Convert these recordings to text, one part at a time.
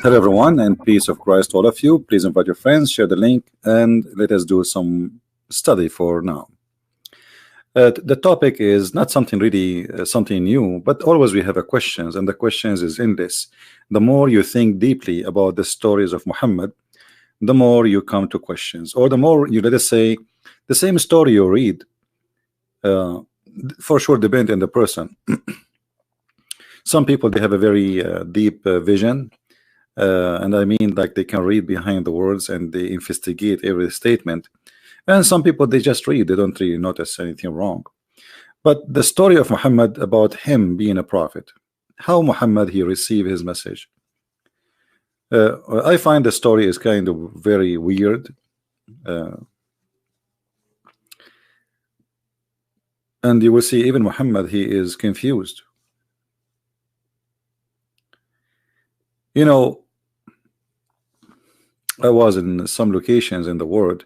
Hello, everyone, and peace of Christ to all of you. Please invite your friends, share the link, and let us do some study for now. The topic is not something really something new, but always we have a questions, and the questions is in this. The more you think deeply about the stories of Muhammad, the more you come to questions, or the more you, let us say, the same story you read, for sure depend on the person. Some people, they have a very deep vision, and I mean, like, they can read behind the words and they investigate every statement. And some people, they just read, they don't really notice anything wrong. But the story of Muhammad, about him being a prophet, how Muhammad he received his message, I find the story is kind of very weird, and you will see even Muhammad, he is confused. You know, I was in some locations in the world,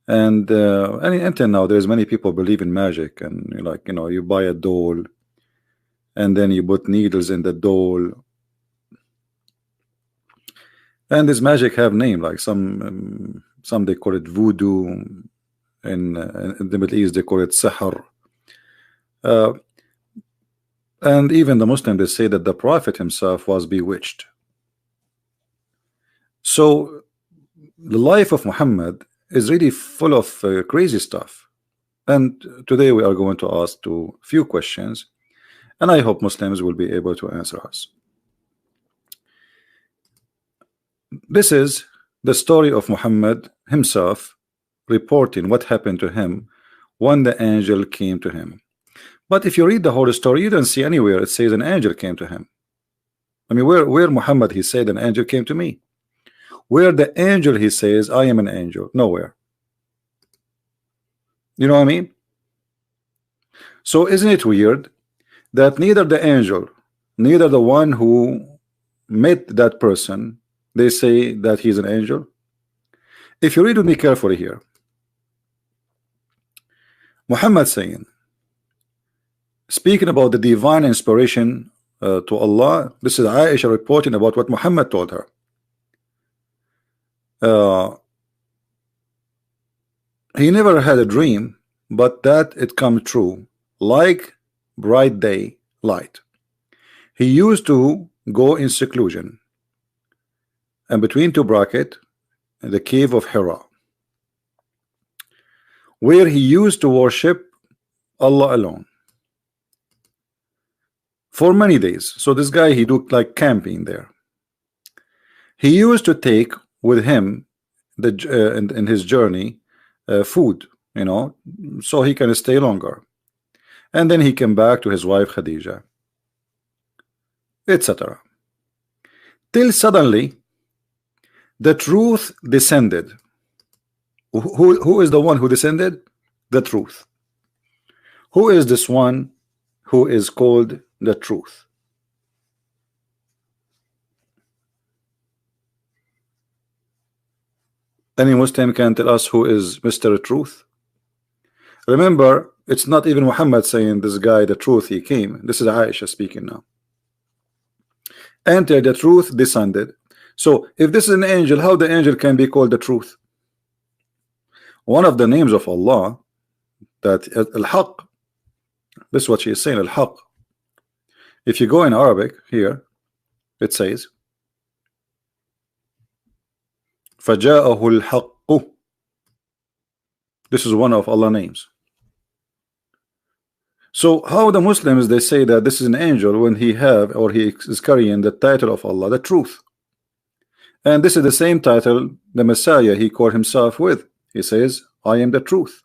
and until now there's many people believe in magic, and like, you know, you buy a doll and then you put needles in the doll, and this magic have name, like some they call it voodoo, in the Middle East they call it sihr, and even the Muslims, they say that the Prophet himself was bewitched. So the life of Muhammad is really full of crazy stuff, and today we are going to ask a few questions, and I hope Muslims will be able to answer us. This is the story of Muhammad himself reporting what happened to him when the angel came to him. But if you read the whole story, you don't see anywhere it says an angel came to him. I mean, where Muhammad he said an angel came to me? Where the angel he says I am an angel? Nowhere. You know what I mean? So isn't it weird that neither the angel, neither the one who met that person, they say that he's an angel? If you read with me carefully here, Muhammad saying, speaking about the divine inspiration to Allah, this is Aisha reporting about what Muhammad told her. He never had a dream, but that it come true like bright day light. He used to go in seclusion, and between two brackets, the cave of Hira, where he used to worship Allah alone for many days. So this guy, he do like camping there. He used to take with him in his journey food, you know, so he can stay longer, and then he came back to his wife Khadija, etc. Till suddenly the truth descended. Who is the one who descended? The truth. Who is this one who is called the truth? Any Muslim can tell us who is Mr. Truth? Remember, it's not even Muhammad saying this guy the truth he came. This is Aisha speaking now. Enter the truth descended. So if this is an angel, how the angel can be called the truth? One of the names of Allah, that Al-Haq, this is what she is saying, Al-Haq. If you go in Arabic here, it says فَجَاءَهُ الْحَقُّ. This is one of Allah's names. So how the Muslims, they say that this is an angel when he have, or he is carrying the title of Allah, the truth. And this is the same title the Messiah he called himself with. He says, I am the truth.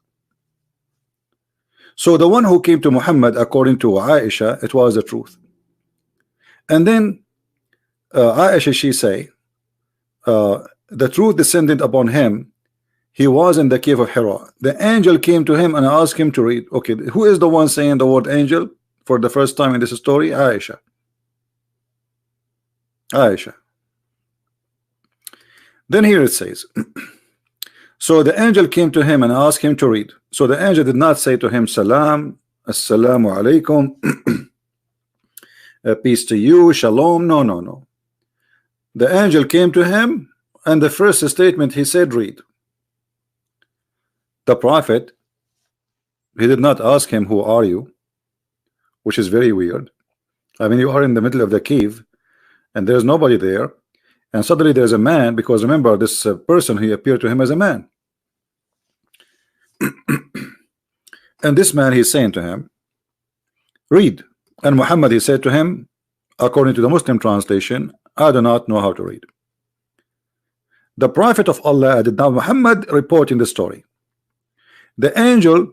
So the one who came to Muhammad, according to Aisha, it was the truth. And then Aisha, she say, the truth descended upon him. He was in the cave of Hira. The angel came to him and asked him to read. Okay, who is the one saying the word angel for the first time in this story? Aisha. Aisha. Then here it says, so the angel came to him and asked him to read. So the angel did not say to him, Salam, Assalamu alaikum. peace to you, shalom. No, no, no. The angel came to him, and the first statement he said, read. The prophet, he did not ask him, who are you? Which is very weird. I mean, you are in the middle of the cave and there's nobody there, and suddenly there's a man, because remember, this person, he appeared to him as a man. And this man, he's saying to him, read. And Muhammad, he said to him, according to the Muslim translation, I do not know how to read. The Prophet of Allah added, now Muhammad reporting the story, the angel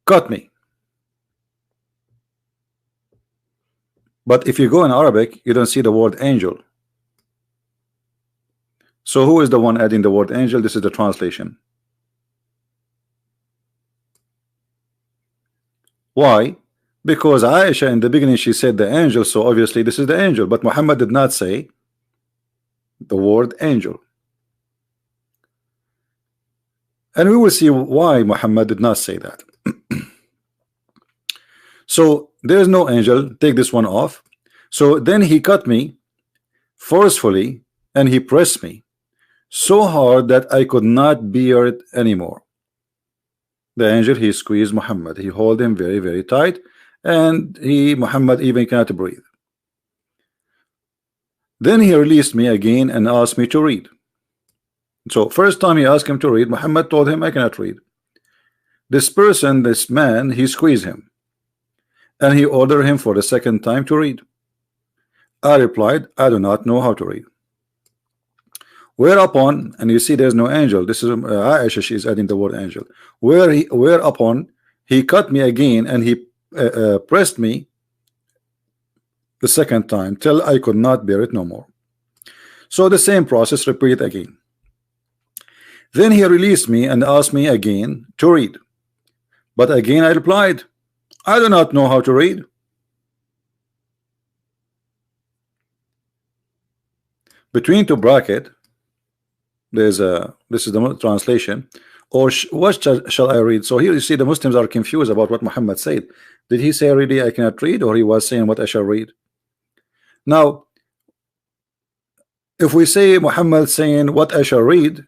cut me. But if you go in Arabic, you don't see the word angel. So who is the one adding the word angel? This is the translation. Why? Because Aisha in the beginning, she said the angel, so obviously this is the angel, but Muhammad did not say the word angel. And we will see why Muhammad did not say that. So there is no angel, take this one off. So then he cut me forcefully and he pressed me so hard that I could not bear it anymore. The angel, he squeezed Muhammad, he held him very, very tight, and Muhammad even cannot breathe. Then he released me again and asked me to read. So first time he asked him to read, Muhammad told him, I cannot read. This person, this man, he squeezed him and he ordered him for the second time to read. I replied, I do not know how to read. Whereupon, and you see there's no angel, this is Aisha, she's adding the word angel. Whereupon he cut me again and he pressed me the second time till I could not bear it no more. So the same process repeated again. Then he released me and asked me again to read. But again I replied, I do not know how to read. Between two brackets, there's a, this is the translation, or what shall I read? So here you see the Muslims are confused about what Muhammad said. Did he say really I cannot read, or he was saying what I shall read? Now if we say Muhammad saying what I shall read,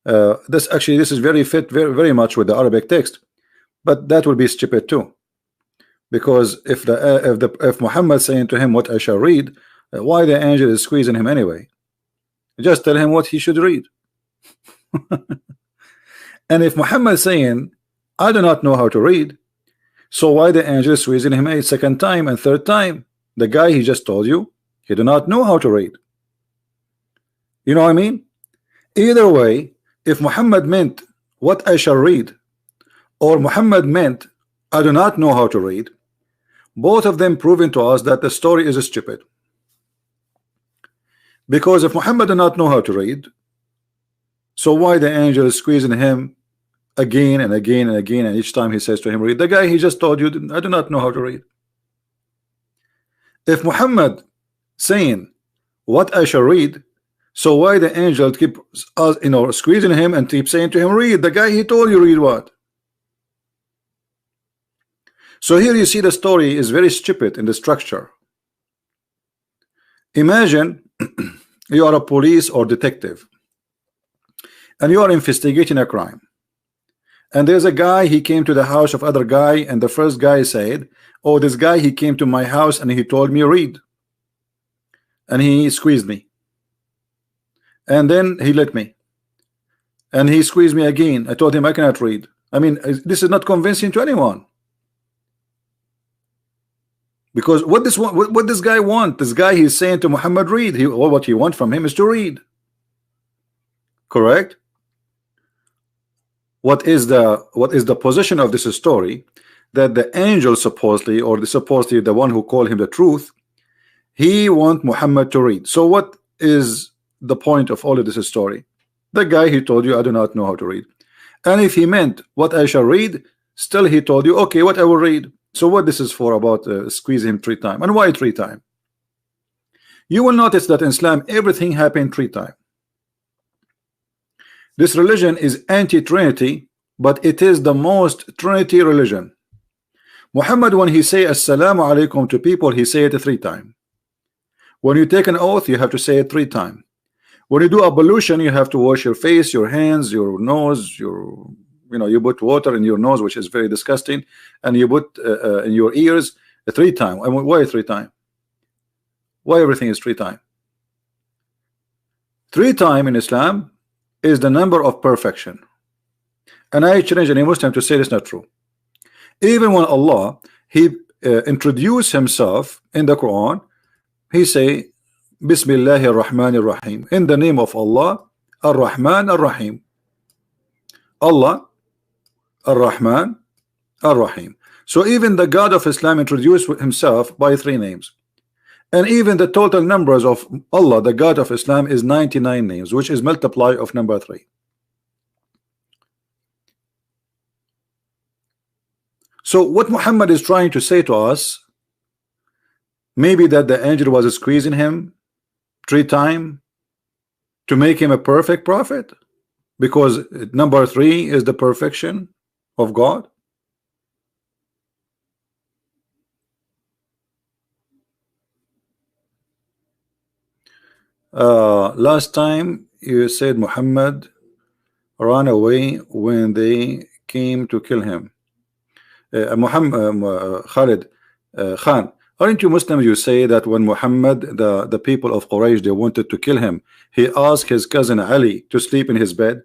this is very fit very much with the Arabic text, but that will be stupid too, because if Muhammad saying to him what I shall read, why the angel is squeezing him anyway? Just tell him what he should read. And if Muhammad saying I do not know how to read, so why the angel is squeezing him a second time and third time? The guy, he just told you he do not know how to read. You know what I mean? Either way, if Muhammad meant what I shall read, or Muhammad meant I do not know how to read, both of them proving to us that the story is stupid. Because if Muhammad did not know how to read, so why the angel is squeezing him again and again and again, and each time he says to him read? The guy, he just told you I do not know how to read. If Muhammad saying what I shall read, so why the angel keep squeezing him and keep saying to him read? The guy, he told you read what? So here you see the story is very stupid in the structure. Imagine you are a police or detective and you are investigating a crime, and there's a guy, he came to the house of other guy, and the first guy said, oh, this guy, he came to my house and he told me read, and he squeezed me, and then he let me, and he squeezed me again. I told him I cannot read. I mean, this is not convincing to anyone, because what this guy want? This guy, he's saying to Muhammad read. What he want from him is to read. Correct? What is the position of this story? That the angel supposedly, or supposedly the one who called him the truth, he want Muhammad to read. So what is the point of all of this story? The guy, he told you I do not know how to read, and if he meant what I shall read, still he told you okay, what I will read. So what this is for about squeeze him 3 times? And why 3 times? You will notice that in Islam everything happened 3 times. This religion is anti-Trinity, but it is the most Trinity religion. Muhammad, when he say assalamu alaikum to people, he say it 3 times. When you take an oath, you have to say it 3 times. When you do ablution, you have to wash your face, your hands, your nose, your, you put water in your nose, which is very disgusting, and you put in your ears 3 times. I mean, why 3 times? Why everything is 3 times? 3 times in Islam is the number of perfection. And I challenge any Muslim to say it's not true. Even when Allah, he introduced himself in the Quran, he say Bismillahir Rahmanir Rahim, in the name of Allah, Ar-Rahman Ar-Rahim. Allah, Ar-Rahman Ar-Rahim. So even the God of Islam introduced himself by 3 names. And even the total numbers of Allah, the God of Islam, is 99 names, which is multiply of number 3. So what Muhammad is trying to say to us, maybe that the angel was squeezing him 3 times to make him a perfect prophet, because number 3 is the perfection of God. Last time you said Muhammad ran away when they came to kill him. Khalid Khan, aren't you Muslims? You say that when Muhammad, the people of Quraysh, they wanted to kill him, he asked his cousin Ali to sleep in his bed.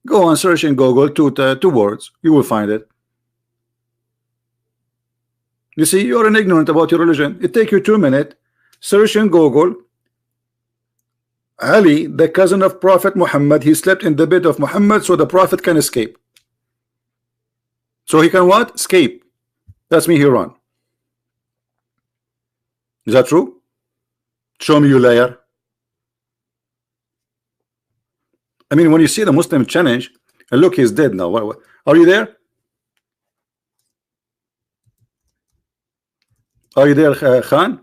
Go on, search in Google 2 words, you will find it. You see, you're an ignorant about your religion. It take you 2 minutes. Search in Google Ali, the cousin of Prophet Muhammad, he slept in the bed of Muhammad so the Prophet can escape. So he can what? Escape. That's me, he run. Is that true? Show me, you liar. I mean, when you see the Muslim challenge, and look, he's dead now. What, are you there? Are you there, Khan?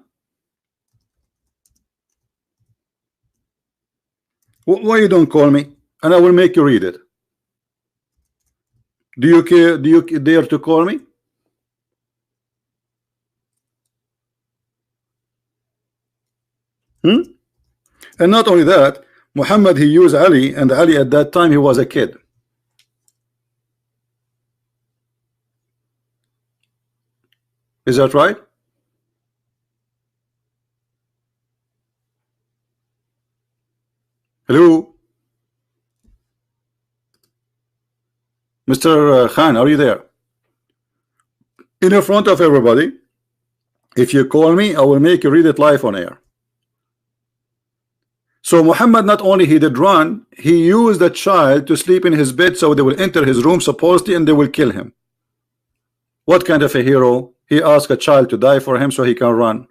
Why you don't call me? And I will make you read it. Do you care? Do you dare to call me? And not only that, Muhammad, he used Ali, and Ali at that time he was a kid. Is that right? Hello, Mr. Khan, are you there? In front of everybody, if you call me, I will make you read it live on air. So Muhammad, not only he did run, he used a child to sleep in his bed so they will enter his room supposedly and they will kill him. What kind of a hero? He asked a child to die for him so he can run.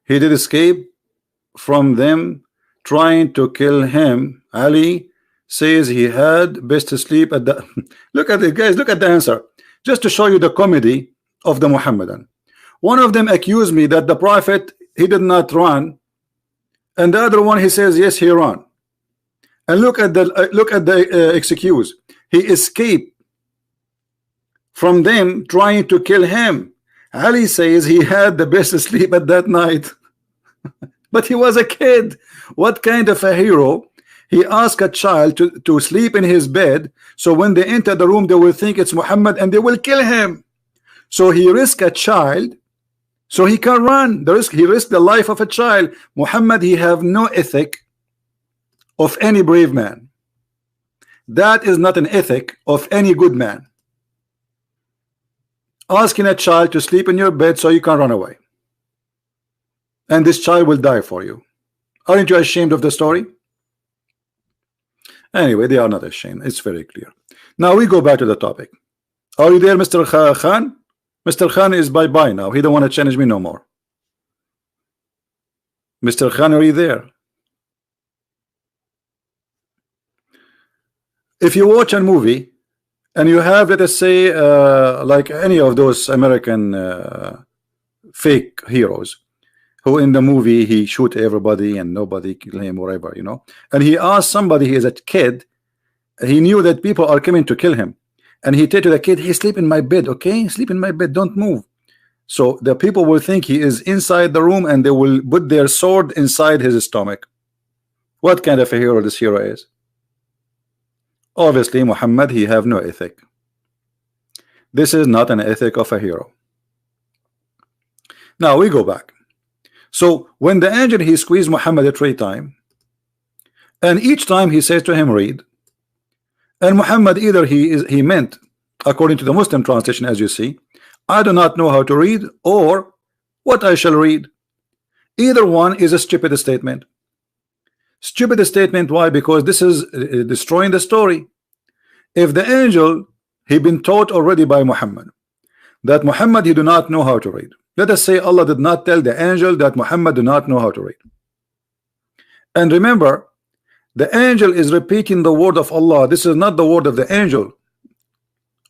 He did escape from them trying to kill him. Ali says he had best to sleep at the look at it, guys, look at the answer, just to show you the comedy of the Muhammadan. One of them accused me that the Prophet, he did not run, and the other one, he says yes, he ran. And look at the excuse. He escaped from them trying to kill him. Ali says he had the best sleep at that night. But he was a kid. What kind of a hero? He asked a child to sleep in his bed, so when they enter the room they will think it's Muhammad and they will kill him. So he risked a child so he can run. He risked the life of a child. Muhammad, he have no ethic of any brave man. That is not an ethic of any good man. Asking a child to sleep in your bed so you can run away, and this child will die for you. Aren't you ashamed of the story? Anyway, they are not ashamed. It's very clear. Now we go back to the topic. Are you there, Mr. Khan? Mr. Khan is bye-bye now. He don't want to challenge me no more. Mr. Khan, are you there? If you watch a movie and you have, let us say, like any of those American fake heroes, who in the movie he shoot everybody and nobody kill him, whatever, you know, and he asked somebody, he is a kid, he knew that people are coming to kill him, and he said to the kid, "Hey, sleep in my bed, okay? Sleep in my bed, don't move." So the people will think he is inside the room, and they will put their sword inside his stomach. What kind of a hero this hero is? Obviously, Muhammad, he have no ethic. This is not an ethic of a hero. Now we go back. So when the angel, he squeezed Muhammad 3 times, and each time he says to him, read. And Muhammad, either he meant, according to the Muslim translation, as you see, I do not know how to read, or what I shall read. Either one is a stupid statement. Stupid statement. Why? Because this is destroying the story. If the angel, he been taught already by Muhammad that Muhammad, he do not know how to read. Let us say Allah did not tell the angel that Muhammad do not know how to read. And remember, the angel is repeating the word of Allah. This is not the word of the angel.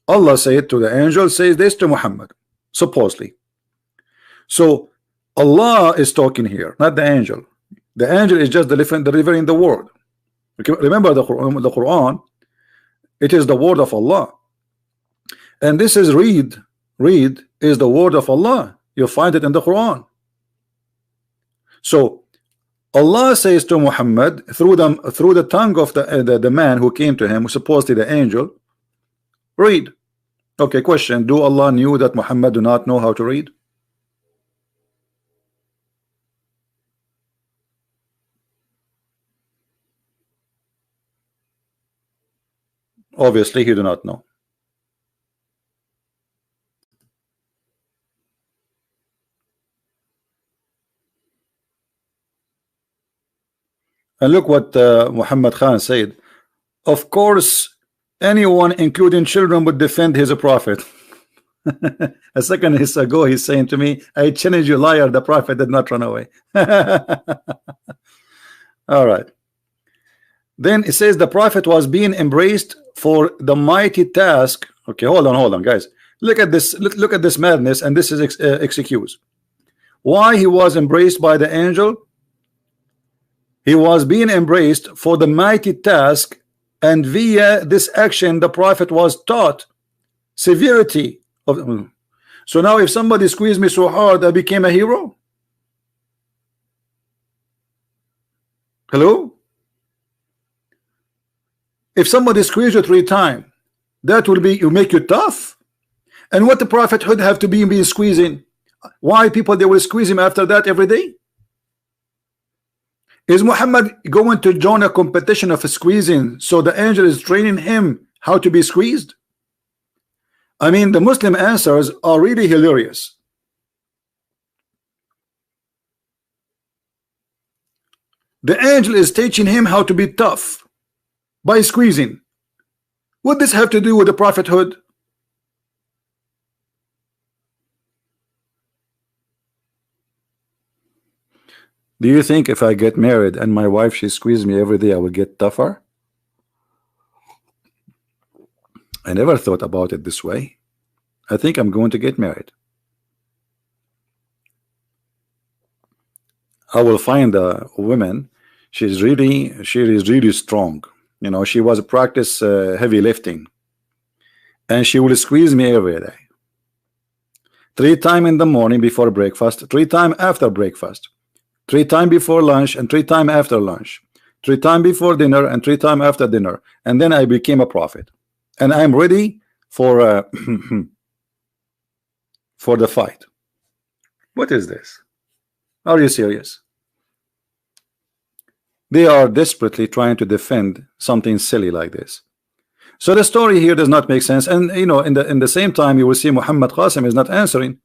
Allah said to the angel, says this to Muhammad, supposedly. So Allah is talking here, not the angel. The angel is just delivering the word. Remember the Quran, it is the word of Allah. And this is read is the word of Allah. You find it in the Quran. So Allah says to Muhammad through the tongue of the man who came to him, supposedly the angel, read. Okay, question: do Allah knew that Muhammad do not know how to read? Obviously he do not know. And look what Muhammad Khan said. Of course, anyone, including children, would defend his prophet. A second ago, he's saying to me, I challenge you, liar, the prophet did not run away. All right. Then it says the prophet was being embraced for the mighty task. Okay, hold on, guys. Look at this. Look at this madness, and this is excuse. Why he was embraced by the angel? He was being embraced for the mighty task, and via this action, the prophet was taught severity of. So now, if somebody squeezed me so hard, I became a hero. Hello? If somebody squeezed you 3 times, that will make you tough. And what the prophet would have to be squeezing? Why people they will squeeze him after that every day? Is Muhammad going to join a competition of squeezing? So the angel is training him how to be squeezed? I mean, the Muslim answers are really hilarious. The angel is teaching him how to be tough by squeezing. What does this have to do with the prophethood? Do you think if I get married and my wife, she squeezes me every day, I will get tougher? I never thought about it this way. I think I'm going to get married. I will find a woman. She is really strong. You know, she was practice heavy lifting, and she will squeeze me every day. 3 times in the morning before breakfast, 3 times after breakfast, 3 times before lunch, and 3 times after lunch, 3 times before dinner, and 3 times after dinner. And then I became a prophet, and I'm ready for for the fight. What is this? Are you serious? They are desperately trying to defend something silly like this. So the story here does not make sense. And you know, in the same time, you will see Muhammad Qasim is not answering.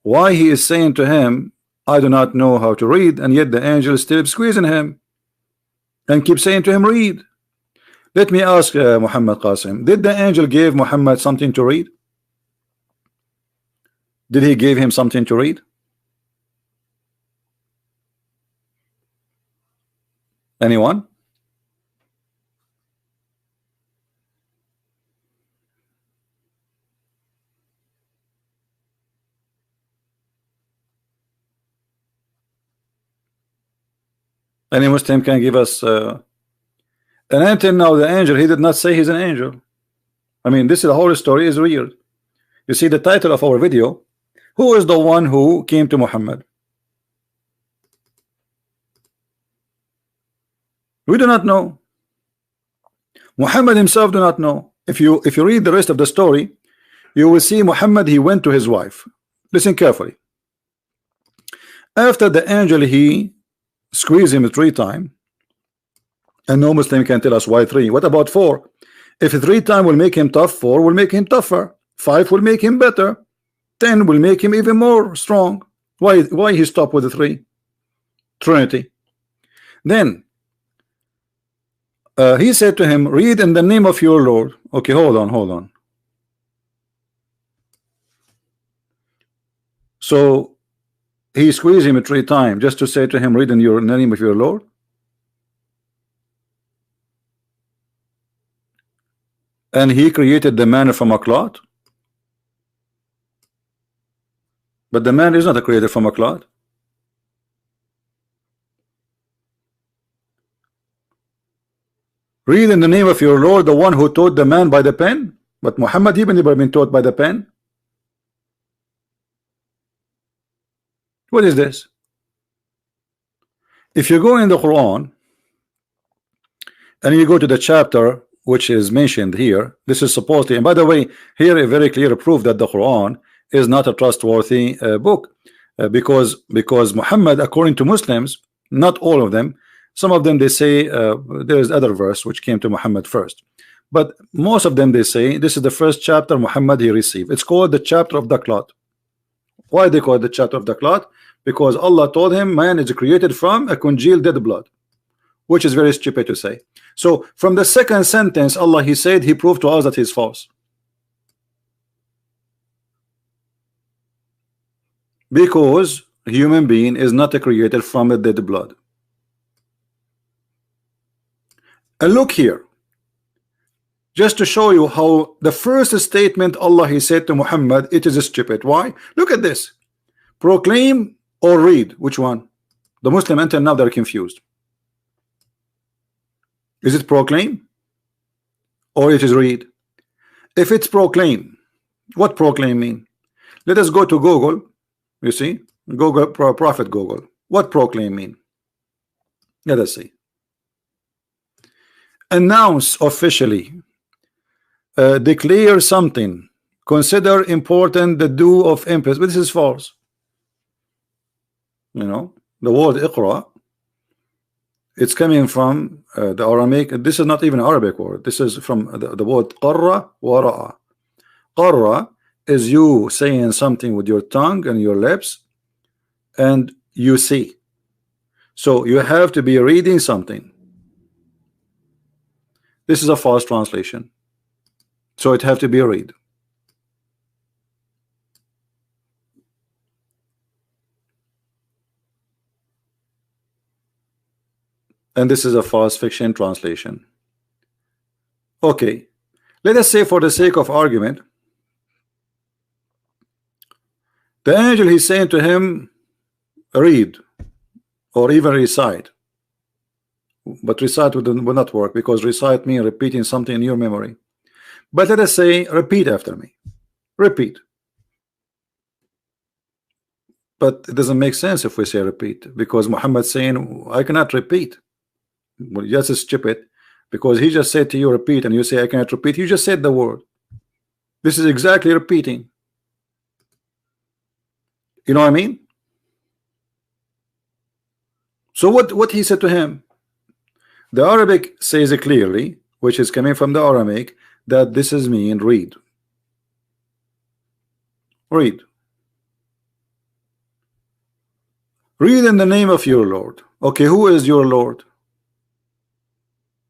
Why he is saying to him, I do not know how to read, and yet the angel is still squeezing him and keep saying to him, read. Let me ask Muhammad Qasim, did the angel give Muhammad something to read? Did he give him something to read? Anyone? Any Muslim can give us And until now, the angel, he did not say he's an angel. I mean, this is the whole story is real. You see the title of our video. Who is the one who came to Muhammad? We do not know. Muhammad himself do not know. If you read the rest of the story, you will see Muhammad, he went to his wife. Listen carefully. After the angel, he squeezed him 3 times, and no Muslim can tell us why 3. What about 4? If 3 times will make him tough, 4 will make him tougher, 5 will make him better, 10 will make him even more strong. Why he stopped with the 3? Trinity. Then he said to him, read in the name of your Lord. Okay, hold on. So he squeezed him 3 times just to say to him, read in the name of your Lord. And he created the man from a clot. But the man is not created from a clot. Read in the name of your Lord, the one who taught the man by the pen. But Muhammad even never been taught by the pen. What is this? If you go in the Quran and you go to the chapter which is mentioned here, this is supposedly, and by the way, here a very clear proof that the Quran is not a trustworthy book, because Muhammad, according to Muslims, not all of them, some of them they say there is other verse which came to Muhammad first, but most of them they say this is the first chapter Muhammad he received. It's called the chapter of the clot. Why they call it the chapter of the clot? Because Allah told him man is created from a congealed dead blood, which is very stupid to say. So from the second sentence, Allah he said he proved to us that he's false, because a human being is not created from a dead blood. And look here, just to show you how the first statement Allah he said to Muhammad, it is stupid. Why? Look at this. Proclaim or read, which one? The Muslim until now they're confused. Is it proclaim or it is read? If it's proclaim, what proclaim mean? Let us go to Google. You see, Google, Prophet Google. What proclaim mean? Let us see. Announce officially, declare something, consider important the due of emphasis. But this is false. You know, the word Iqra, it's coming from the Aramaic. This is not even an Arabic word. This is from the word qarra wa ra'a. Qarra is you saying something with your tongue and your lips, and you see. So you have to be reading something. This is a false translation, so it have to be read. And this is a false fiction translation. Okay, let us say for the sake of argument, the angel he's saying to him, read or even recite. But recite will not work, because recite means repeating something in your memory. But let us say repeat after me. Repeat. But it doesn't make sense if we say repeat, because Muhammad saying I cannot repeat. Well, yes, it's stupid, because he just said to you repeat, and you say I cannot repeat. You just said the word. This is exactly repeating. You know what I mean? So what he said to him? The Arabic says it clearly, which is coming from the Aramaic, that this is mean read. Read. Read in the name of your Lord. Okay, who is your Lord?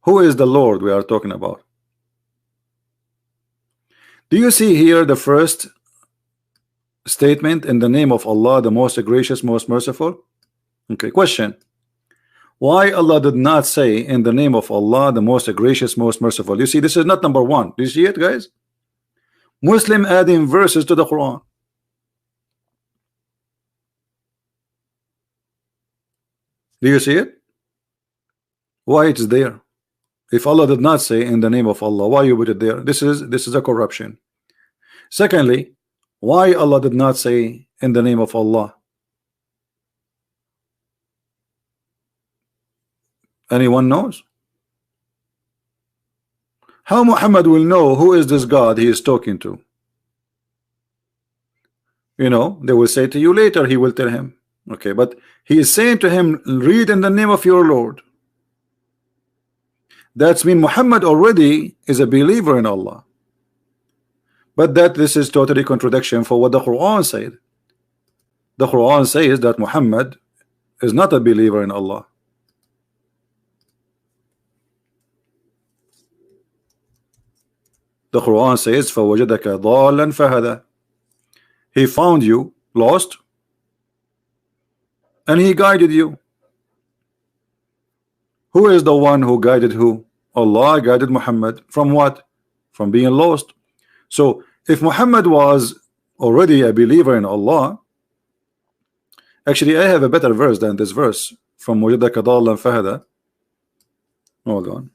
Who is the Lord we are talking about? Do you see here the first statement, in the name of Allah, the most gracious, most merciful? Okay, question. Why Allah did not say in the name of Allah, the most gracious, most merciful? You see, this is not number one. Do you see it, guys? Muslim adding verses to the Quran. Do you see it? Why it's there? If Allah did not say in the name of Allah, why you put it there? This is a corruption. Secondly, why Allah did not say in the name of Allah? Anyone knows? How Muhammad will know who is this God he is talking to? You know, they will say to you later, he will tell him. Okay, but he is saying to him, read in the name of your Lord. That's mean Muhammad already is a believer in Allah. But that this is totally contradiction for what the Quran said. The Quran says that Muhammad is not a believer in Allah. The Quran says فَوَجَدَكَ ضَالًا فَهَدَى. He found you lost and he guided you. Who is the one who guided who? Allah guided Muhammad from what? From being lost. So if Muhammad was already a believer in Allah, actually I have a better verse than this verse from وَجَدَكَ ضَالًا فَهَدَى. Hold on.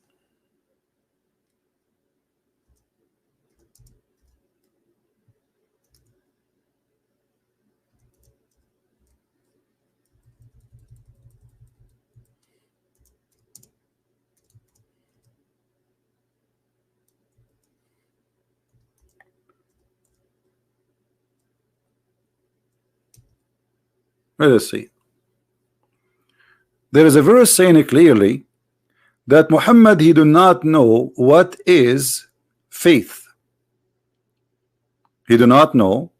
Let us see. There is a verse saying clearly that Muhammad he do not know what is faith. He do not know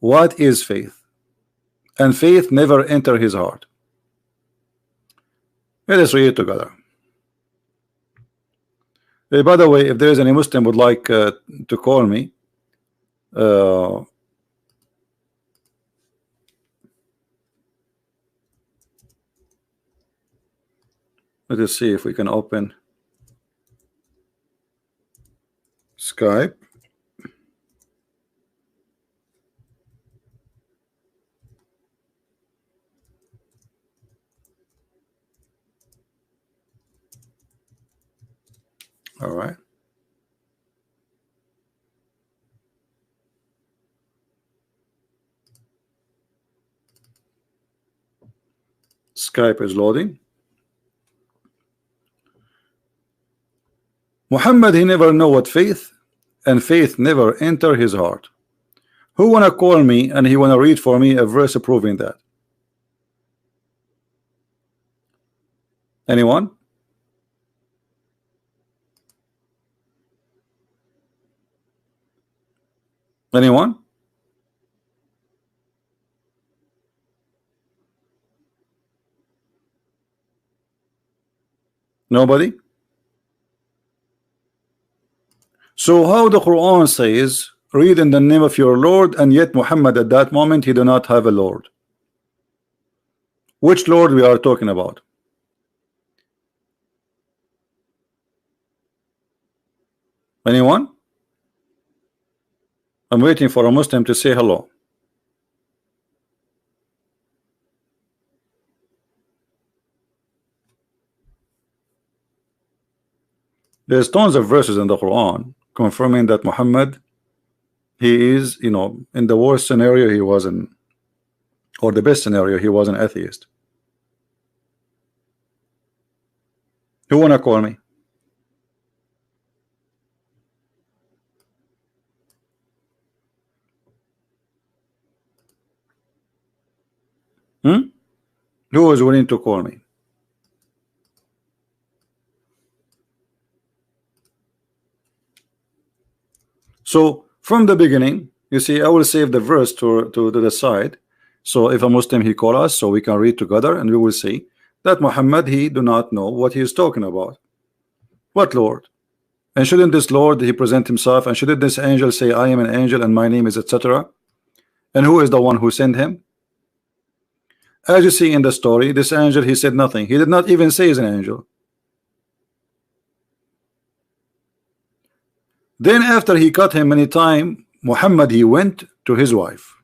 what is faith, and faith never enter his heart. Let us read it together. By the way, if there is any Muslim would like to call me, let us see if we can open Skype. All right. Skype is loading. Muhammad he never know what faith, and faith never enter his heart. Who wanna call me and he wanna read for me a verse proving that? Anyone? Anyone? Nobody? So how the Quran says read in the name of your Lord, and yet Muhammad at that moment he do not have a Lord? Which Lord we are talking about? Anyone? I'm waiting for a Muslim to say hello. There's tons of verses in the Quran confirming that Muhammad he is, you know, in the worst scenario he was in, or the best scenario he was an atheist. Who wanna call me? Who is willing to call me? So from the beginning, you see, I will save the verse to the side. So if a Muslim he call us, so we can read together, and we will see that Muhammad he do not know what he is talking about. What Lord? And shouldn't this Lord he present himself, and shouldn't this angel say I am an angel and my name is etc.? And who is the one who sent him? As you see in the story, this angel he said nothing. He did not even say he's an angel. Then after he cut him many times, Muhammad he went to his wife.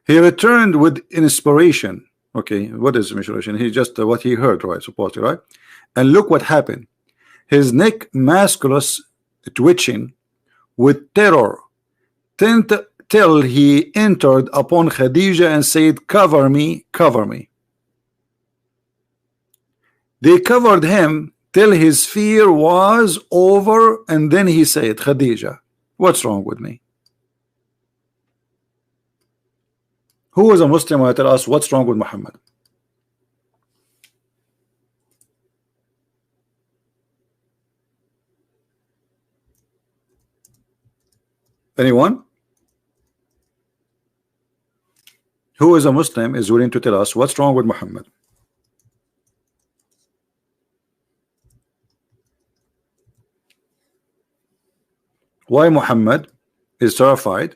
He returned with inspiration. Okay, what is inspiration? He just what he heard, right? Supposedly, right? And look what happened. his neck musculus twitching with terror till he entered upon Khadija and said, cover me, cover me. They covered him till his fear was over, and then he said, Khadija, what's wrong with me? Who is a Muslim who tell us what's wrong with Muhammad? Anyone? Who is a Muslim is willing to tell us what's wrong with Muhammad? Why Muhammad is terrified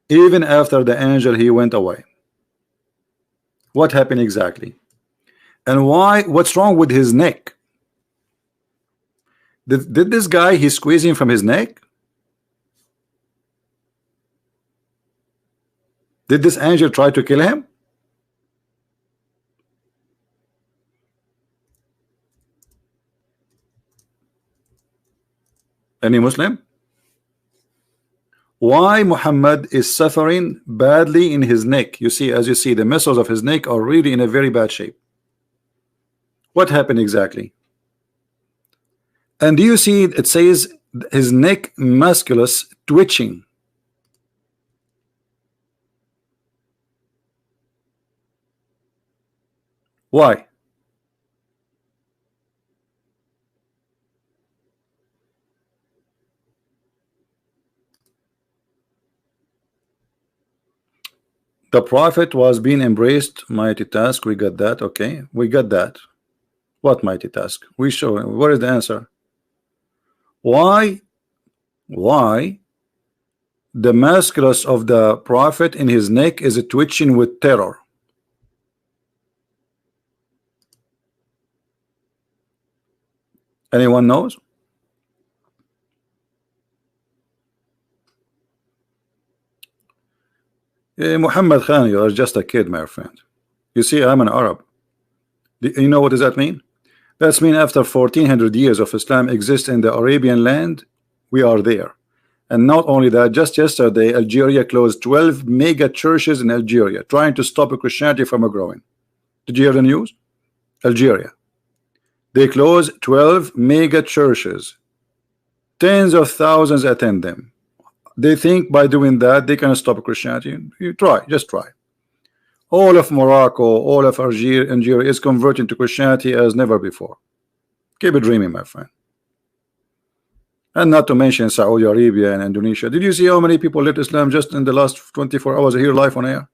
even after the angel he went away? What happened exactly? And why? What's wrong with his neck? Did this guy he's squeezing from his neck? Did this angel try to kill him? Any Muslim? Why Muhammad is suffering badly in his neck? You see, as you see, the muscles of his neck are really in a very bad shape. What happened exactly? And do you see it says his neck musculus twitching? Why? The Prophet was being embraced, mighty task. We got that. Okay, we got that. What mighty task? We show. What is the answer? Why the musculus of the Prophet in his neck is twitching with terror? Anyone knows? Muhammad Khan, you are just a kid, my friend. You see, I'm an Arab. You know what does that mean? That's mean after 1400 years of Islam exists in the Arabian land, we are there. And not only that, just yesterday Algeria closed 12 mega churches in Algeria, trying to stop Christianity from growing. Did you hear the news? Algeria, they closed 12 mega churches. Tens of thousands attend them. They think by doing that they can stop Christianity. You try, just try. All of Morocco, all of Algeria is converting to Christianity as never before. Keep it dreaming, my friend. And not to mention Saudi Arabia and Indonesia. Did you see how many people left Islam just in the last 24 hours here live on air?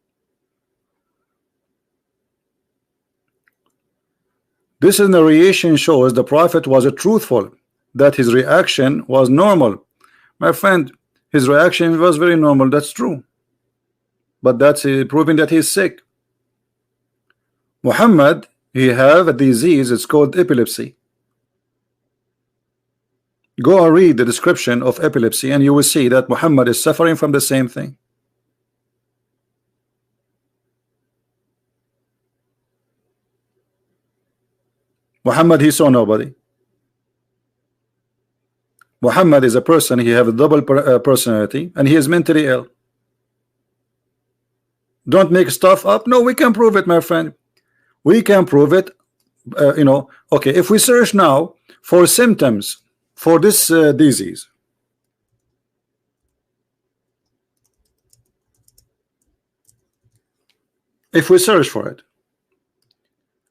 This narration shows the Prophet was truthful, that his reaction was normal. My friend, his reaction was very normal, that's true. But that's proving that he's sick. Muhammad, he have a disease, it's called epilepsy. Go and read the description of epilepsy and you will see that Muhammad is suffering from the same thing. Muhammad, he saw nobody. Muhammad is a person, he have a double personality, and he is mentally ill. Don't make stuff up. No, we can prove it, my friend. We can prove it. You know, okay, if we search now for symptoms for this disease, if we search for it,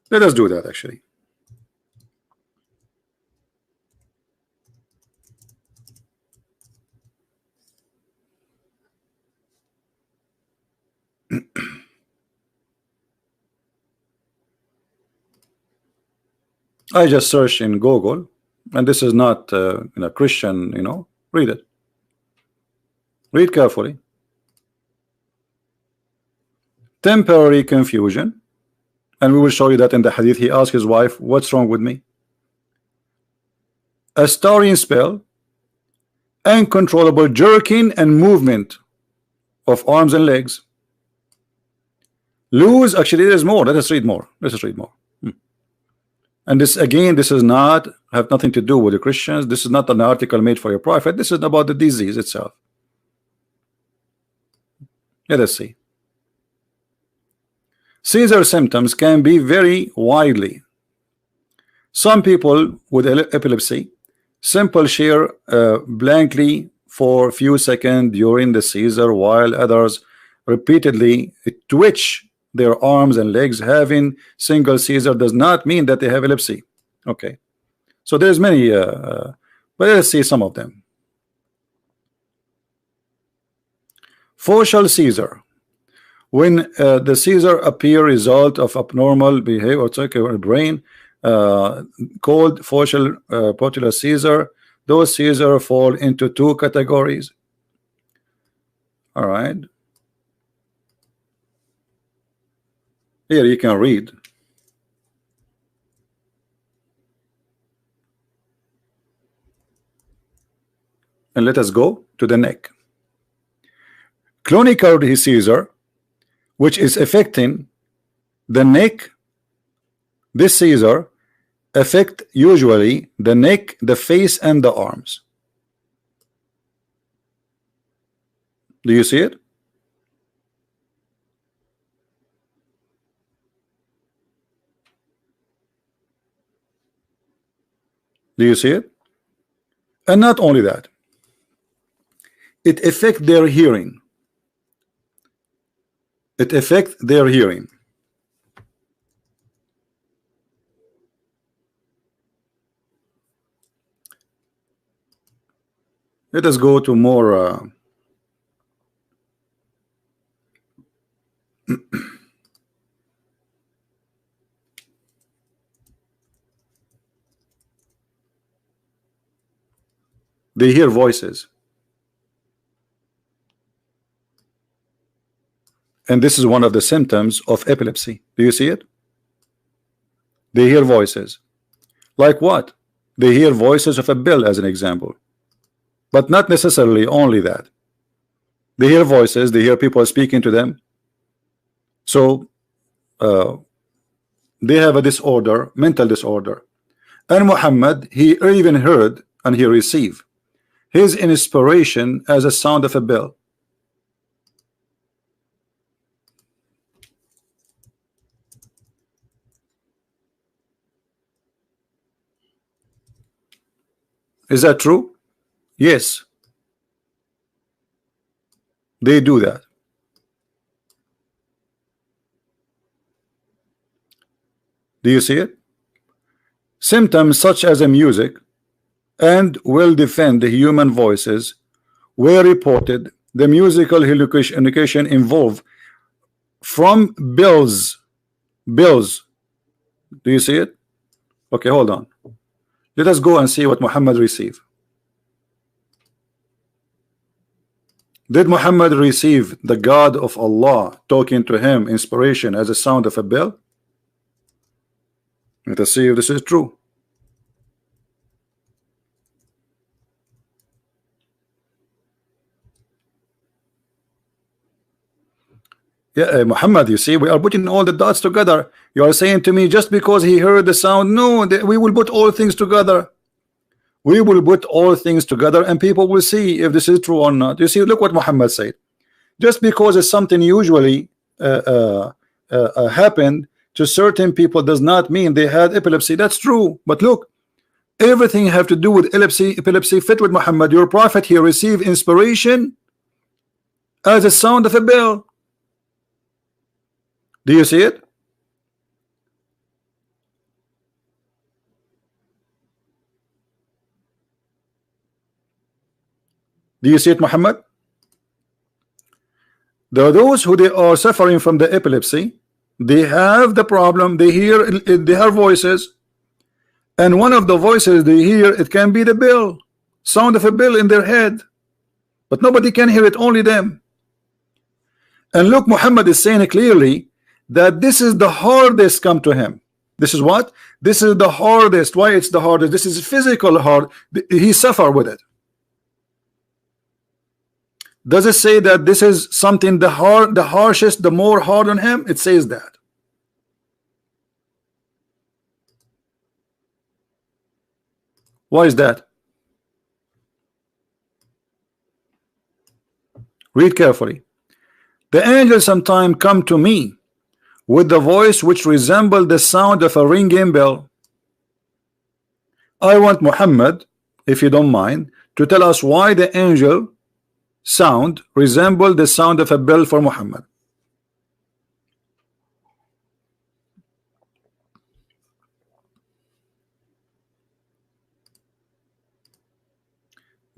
let us do that actually. I just searched in Google, and this is not Christian, read it. Read carefully. Temporary confusion, and we will show you that in the hadith. He asked his wife, what's wrong with me? A starring spell, uncontrollable jerking and movement of arms and legs. Lose, actually there's more. Let us read more. And this again, this is not have nothing to do with the Christians. This is not an article made for your prophet. This is about the disease itself. Let us see. Seizure symptoms can be very widely. Some people with epilepsy simple share blankly for a few seconds during the seizure, while others repeatedly twitch their arms and legs. Having single seizure does not mean that they have epilepsy. Okay, so there's many, but let's see some of them. Focal seizure. When the seizure appear result of abnormal behavior or brain, called focal postular seizure. Those seizures fall into two categories. All right, here you can read. And let us go to the neck. Clonical seizure, which is affecting the neck. This seizure affect usually the neck, the face, and the arms. Do you see it? Do you see it? And not only that, it affect their hearing. It affect their hearing. Let us go to more they hear voices, and this is one of the symptoms of epilepsy. Do you see it? They hear voices. Like what? They hear voices of a bell, as an example, but not necessarily only that. They hear voices, they hear people speaking to them. So they have a disorder, mental disorder. And Muhammad, he even heard and he received his inspiration as a sound of a bell. Is that true? Yes, they do that. Do you see it? Symptoms such as a music and will defend the human voices were reported. The musical hallucination involved from bells. Do you see it? Okay, hold on. Let us go and see what Muhammad received. Did Muhammad receive the God of Allah talking to him inspiration as a sound of a bell? Let us see if this is true. Yeah, Muhammad, you see, we are putting all the dots together. You are saying to me just because he heard the sound, no, we will put all things together. We will put all things together and people will see if this is true or not. You see, look what Muhammad said. Just because it's something usually happened to certain people does not mean they had epilepsy. That's true. But look, everything have to do with epilepsy fit with Muhammad. Your prophet, he received inspiration as a sound of a bell. Do you see it? Do you see it, Muhammad? Those who they are suffering from the epilepsy, they have the problem. They hear voices, and one of the voices they hear, it can be the bell, sound of a bell in their head, but nobody can hear it, only them. And look, Muhammad is saying clearly that this is the hardest come to him. This is what? This is the hardest. Why it's the hardest? This is physical hard. He suffer with it. Does it say that this is something the harshest, the more hard on him? It says that. Why is that? Read carefully. The angels sometimes come to me with the voice which resemble the sound of a ringing bell. I want Muhammad, if you don't mind, to tell us why the angel sound resemble the sound of a bell for Muhammad.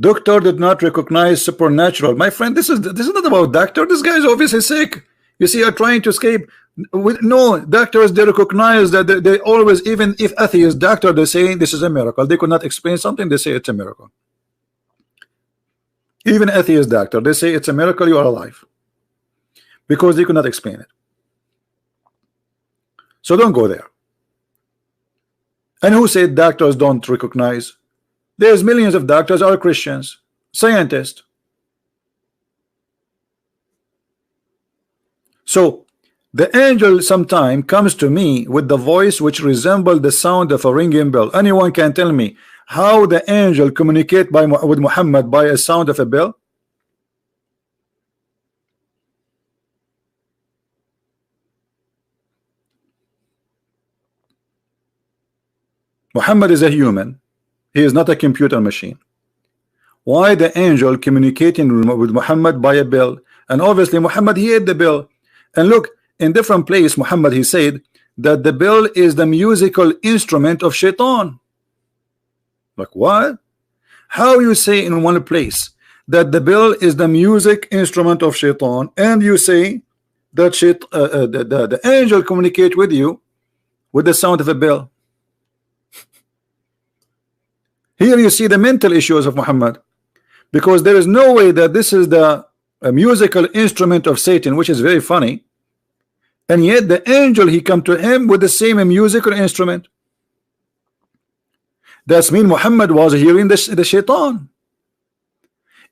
Doctor did not recognize supernatural. My friend, this is not about doctor. This guy is obviously sick. You see, you're trying to escape. No, doctors, they recognize that they always, even if atheist doctor, they say this is a miracle. They could not explain something, they say it's a miracle. Even atheist doctor, they say it's a miracle you are alive, because they could not explain it. So don't go there. And who said doctors don't recognize? There's millions of doctors are Christians, scientists. So the angel sometime comes to me with the voice which resembles the sound of a ringing bell. Anyone can tell me how the angel communicate with Muhammad by a sound of a bell? Muhammad is a human. He is not a computer machine. Why the angel communicating with Muhammad by a bell? And obviously Muhammad, he ate the bell. And look, in different place Muhammad, he said that the bell is the musical instrument of shaitan. Like what? How you say in one place that the bell is the music instrument of shaitan, and you say that the angel communicate with you with the sound of a bell? Here you see the mental issues of Muhammad, because there is no way that this is the musical instrument of Satan, which is very funny, and yet the angel, he come to him with the same musical instrument. That's mean Muhammad was hearing the shaitan.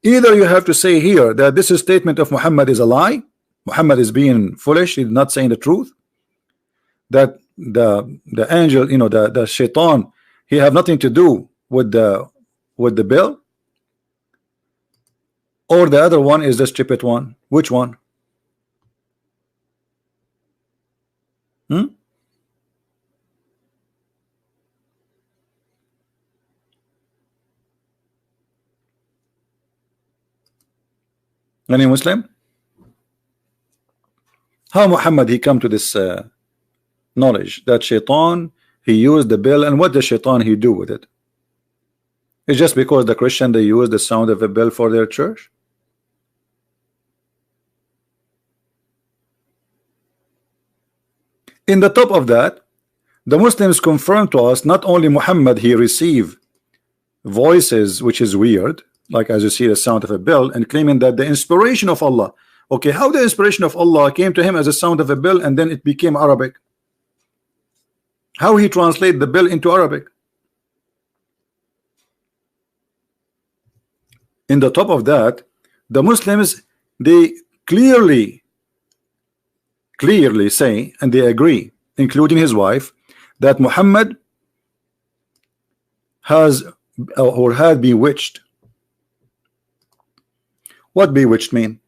Either you have to say here that this statement of Muhammad is a lie, Muhammad is being foolish, he's not saying the truth, that the angel, you know, the shaitan, he have nothing to do with the bell, or the other one is the stupid one. Which one? Any Muslim? How Muhammad he come to this knowledge that shaitan he used the bell, and what the shaitan he do with it? It's just because the Christian they use the sound of a bell for their church. In the top of that, the Muslims confirm to us not only Muhammad he received voices, which is weird, like as you see the sound of a bell, and claiming that the inspiration of Allah. Okay, how the inspiration of Allah came to him as a sound of a bell and then it became Arabic? How he translate the bell into Arabic? In the top of that, the Muslims they clearly say, and they agree, including his wife, that Muhammad has or had bewitched. What bewitched mean?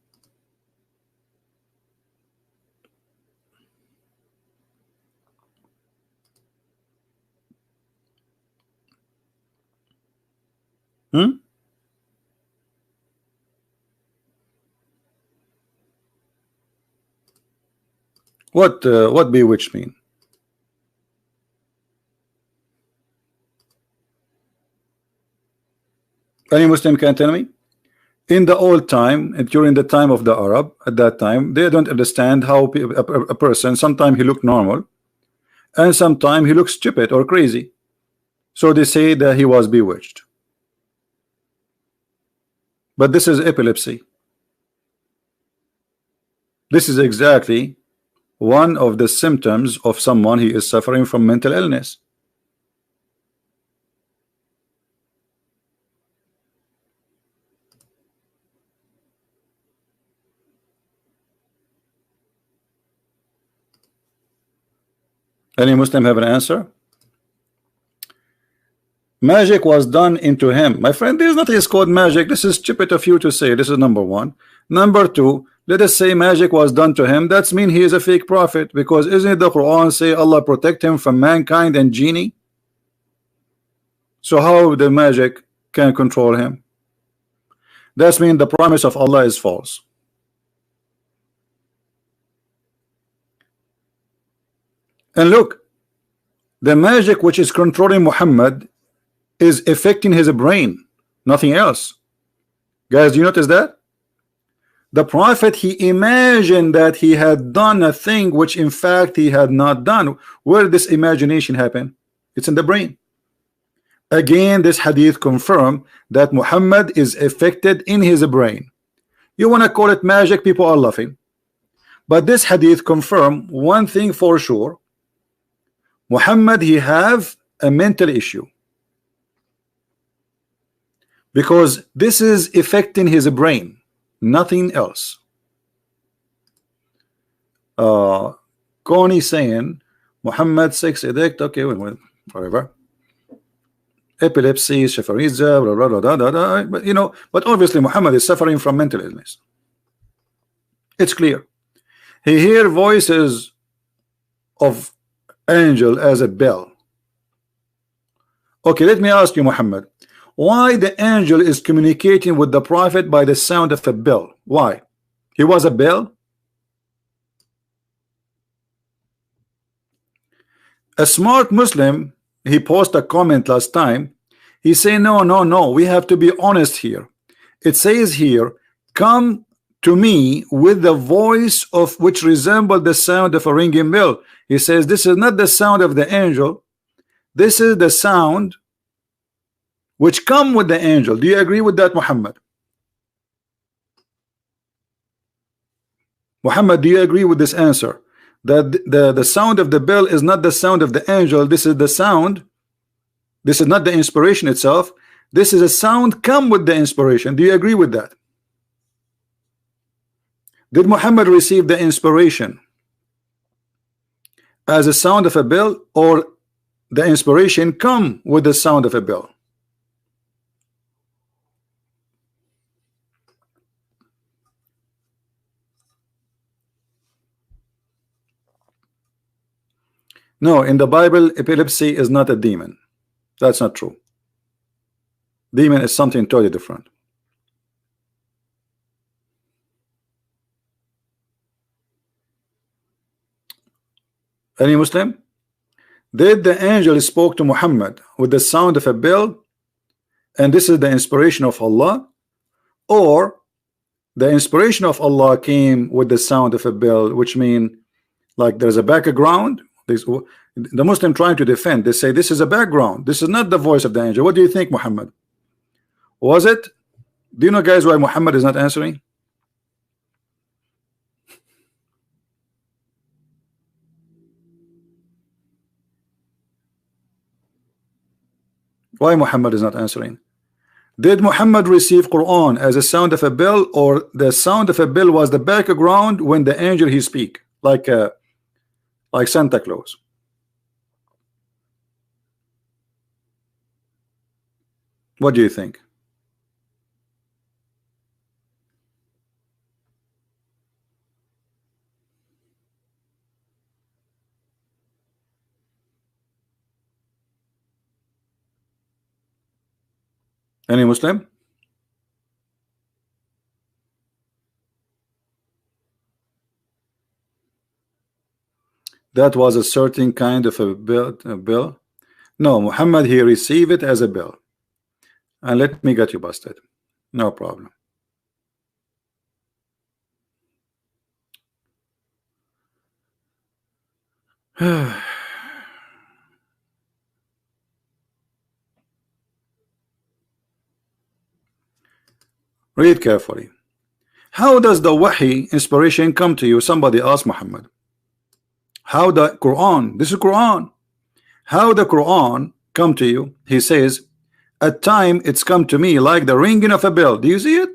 What bewitched mean? Any Muslim can tell me? In the old time, and during the time of the Arab, at that time, they don't understand how a person, sometimes he look normal, and sometimes he looks stupid or crazy. So they say that he was bewitched. But this is epilepsy. This is exactly one of the symptoms of someone he is suffering from mental illness. Any Muslim have an answer? Magic was done into him. My friend, there's nothing is called magic. This is stupid of you to say. This is number one. Number two, let us say magic was done to him. That's mean he is a fake prophet, because isn't it the Quran say Allah protect him from mankind and genie? So how the magic can control him? That's mean the promise of Allah is false. And look, the magic which is controlling Muhammad is affecting his brain, nothing else. Guys, do you notice that? The prophet, he imagined that he had done a thing which in fact he had not done. Where did this imagination happen? It's in the brain. Again, this hadith confirm that Muhammad is affected in his brain. You want to call it magic, people are laughing. But this hadith confirm one thing for sure. Muhammad, he have a mental issue, because this is affecting his brain, nothing else. Connie saying Muhammad sex addict, okay, whatever. Epilepsy, Shafariza, blah, blah, blah, blah, blah, but you know, but obviously Muhammad is suffering from mental illness. It's clear. He hear voices of angel as a bell. Okay, let me ask you, Muhammad, why the angel is communicating with the prophet by the sound of a bell? Why? He was a bell? A smart Muslim, he posted a comment last time. He say no, we have to be honest here. It says here, come to me with the voice of which resembled the sound of a ringing bell. He says this is not the sound of the angel, this is the sound which come with the angel. Do you agree with that, Muhammad? Muhammad, do you agree with this answer, that the sound of the bell is not the sound of the angel? This is the sound, this is not the inspiration itself, this is a sound come with the inspiration. Do you agree with that? Did Muhammad receive the inspiration as a sound of a bell, or the inspiration come with the sound of a bell? No, in the Bible, epilepsy is not a demon. That's not true. Demon is something totally different. Any Muslim? Did the angel spoke to Muhammad with the sound of a bell, and this is the inspiration of Allah, or the inspiration of Allah came with the sound of a bell, which mean like there's a background? The Muslim trying to defend, they say this is a background, this is not the voice of the angel. What do you think, Muhammad? Was it? Do you know, guys, why Muhammad is not answering? Why Muhammad is not answering? Did Muhammad receive Quran as a sound of a bell, or the sound of a bell was the background when the angel he speak, like Santa Claus? What do you think? Any Muslim? That was a certain kind of a bill. No, Muhammad, he received it as a bill. And let me get you busted. No problem. Read carefully. How does the wahi inspiration come to you? Somebody asked Muhammad. How the Quran, this is Quran, how the Quran come to you? He says, at time it's come to me like the ringing of a bell. Do you see it?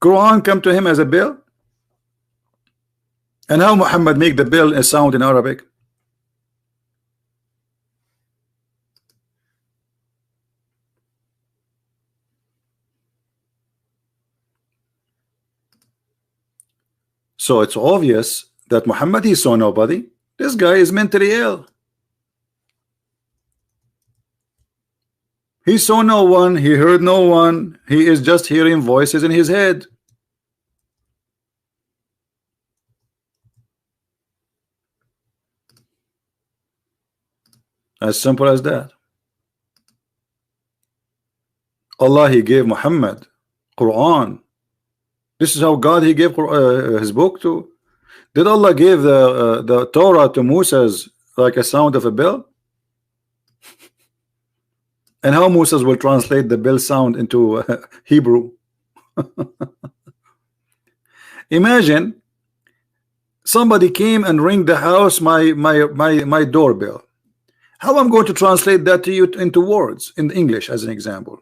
Quran come to him as a bell. And how Muhammad make the bell a sound in Arabic? So it's obvious that Muhammad, he saw nobody. This guy is mentally ill. He saw no one, he heard no one, he is just hearing voices in his head. As simple as that. Allah, he gave Muhammad Quran. This is how God, he gave his book to. Did Allah give the Torah to Moses like a sound of a bell? And how Moses will translate the bell sound into Hebrew? Imagine somebody came and ring the house, my doorbell. How I'm going to translate that to you into words in English as an example?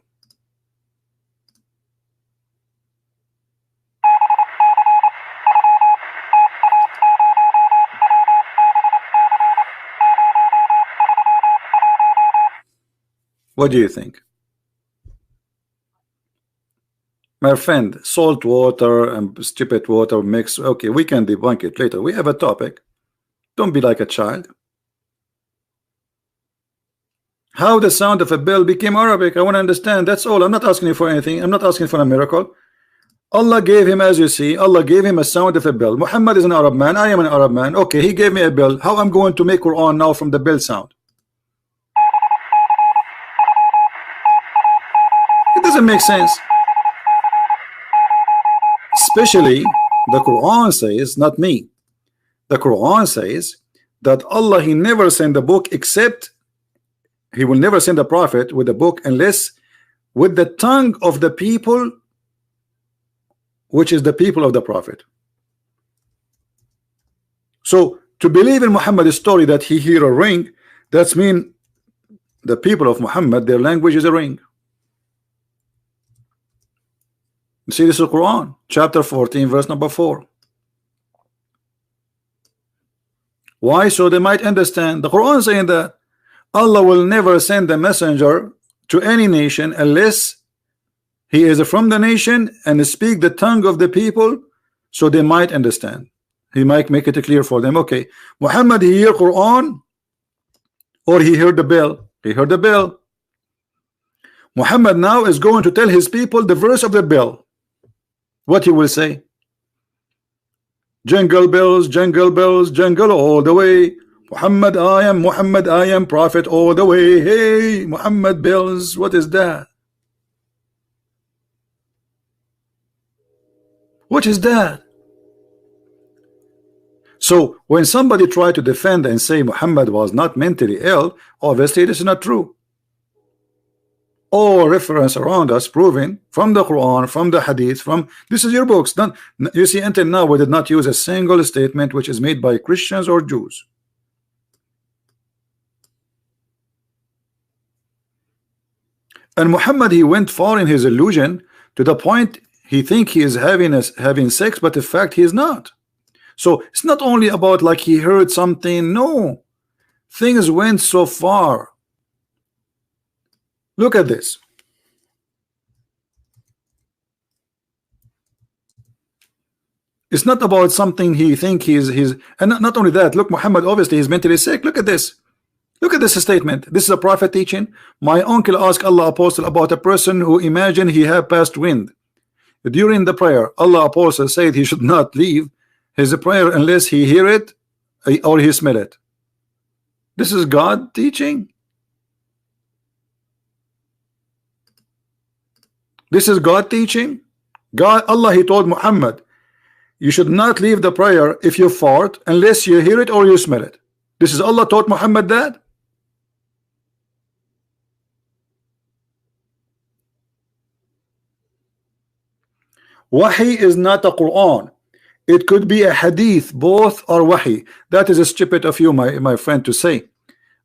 What do you think? My friend, salt water and stupid water mix. Okay, we can debunk it later. We have a topic. Don't be like a child. How the sound of a bell became Arabic, I want to understand. That's all. I'm not asking you for anything. I'm not asking for a miracle. Allah gave him, as you see, Allah gave him a sound of a bell. Muhammad is an Arab man. I am an Arab man. Okay, he gave me a bell. How I'm going to make Quran now from the bell sound? It doesn't make sense. Especially the Quran says, not me. The Quran says that Allah, he never sent the book except he will never send a prophet with a book unless with the tongue of the people, which is the people of the prophet. So to believe in Muhammad's story that he hear a ring, that's mean the people of Muhammad, their language is a ring. You see, this is Quran chapter 14 verse number 4. Why? So they might understand. The Quran saying that Allah will never send a messenger to any nation unless he is from the nation and speak the tongue of the people, so they might understand. He might make it clear for them. Okay, Muhammad, he hear Quran or he heard the bell? He heard the bell. Muhammad now is going to tell his people the verse of the bell. What he will say? Jingle bells, jingle all the way. Muhammad, I am prophet all the way. Hey, Muhammad bells. What is that? What is that? So when somebody tried to defend and say Muhammad was not mentally ill, obviously this is not true. All reference around us proving from the Quran, from the Hadith, from this is your books. Don't, you see, until now we did not use a single statement which is made by Christians or Jews. And Muhammad, he went far in his illusion to the point he think he is having sex, but in fact he is not. So it's not only about like he heard something. No, things went so far. Look at this. It's not about something he think he's and not only that. Look, Muhammad obviously is mentally sick. Look at this. Look at this statement. This is a prophet teaching. My uncle asked Allah apostle about a person who imagined he had passed wind. During the prayer, Allah apostle said he should not leave his prayer unless he hear it or he smell it. This is God teaching. This is God teaching. God, Allah, he told Muhammad, you should not leave the prayer if you fart unless you hear it or you smell it. This is Allah taught Muhammad that. Wahi is not a Quran. It could be a hadith. Both are wahi. That is stupid of you, my friend, to say,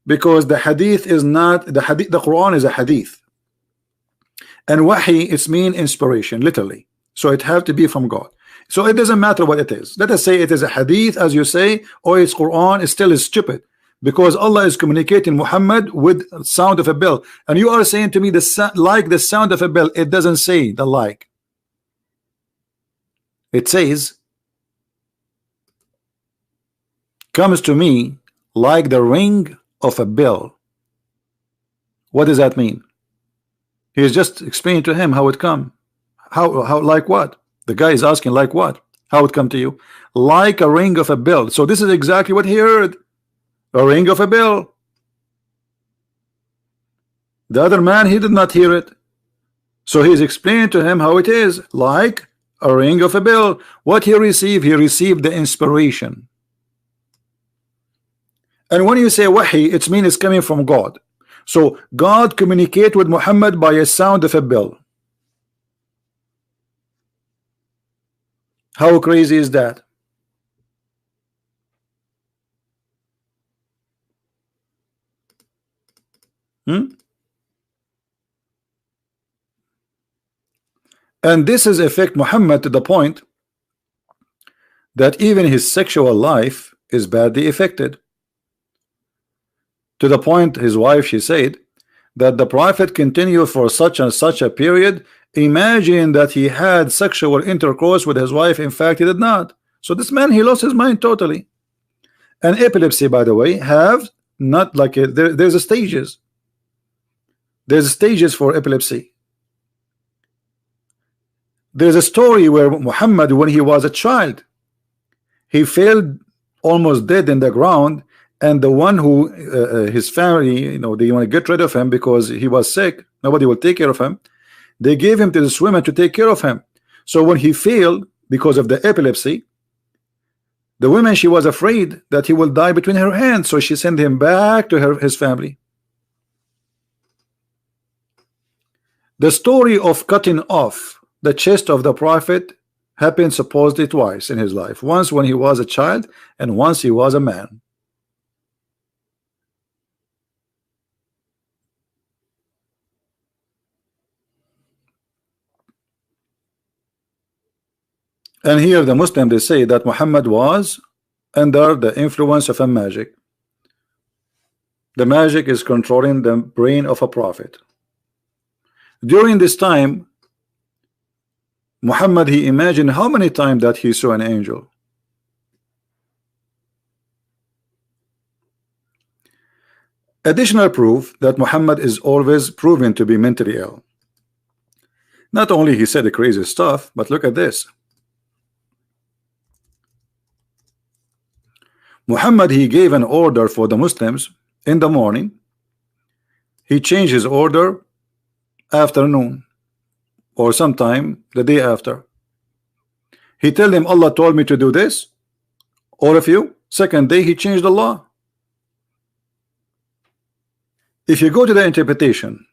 because the hadith is not the hadith. The Quran is a hadith, and wahi it's mean inspiration, literally. So it have to be from God. So it doesn't matter what it is. Let us say it is a hadith, as you say, or it's Quran. It still is stupid, because Allah is communicating Muhammad with sound of a bell, and you are saying to me like the sound of a bell. It doesn't say the like. It says comes to me like the ring of a bell. What does that mean? He's just explaining to him how it come. How like what? The guy is asking like what? How it come to you? Like a ring of a bell. So this is exactly what he heard. A ring of a bell. The other man, he did not hear it. So he's explaining to him how it is, like a ring of a bell. What he received the inspiration. And when you say wahi, it means it's coming from God. So God communicate with Muhammad by a sound of a bell. How crazy is that? And this is affect Muhammad to the point that even his sexual life is badly affected. To the point his wife, she said that the prophet continued for such and such a period. Imagine that he had sexual intercourse with his wife. In fact, he did not. So this man, he lost his mind totally. And epilepsy, by the way, have not like there's a stages. There's stages for epilepsy. There's a story where Muhammad, when he was a child, he fell almost dead in the ground, and the one who his family, you know, they want to get rid of him because he was sick, nobody will take care of him. They gave him to the swimmer to take care of him. So when he fell because of the epilepsy, the woman, she was afraid that he will die between her hands, so she sent him back to his family. The story of cutting off the chest of the prophet happened supposedly twice in his life. Once when he was a child, and once he was a man. And here the Muslim, they say that Muhammad was under the influence of a magic. The magic is controlling the brain of a prophet. During this time, Muhammad, he imagined how many times that he saw an angel. Additional proof that Muhammad is always proven to be mentally ill. Not only he said the crazy stuff, but look at this. Muhammad, he gave an order for the Muslims in the morning. He changed his order afternoon or sometime the day after. He tell them, Allah told me to do this, all of you. Second day he changed the law. If you go to the interpretation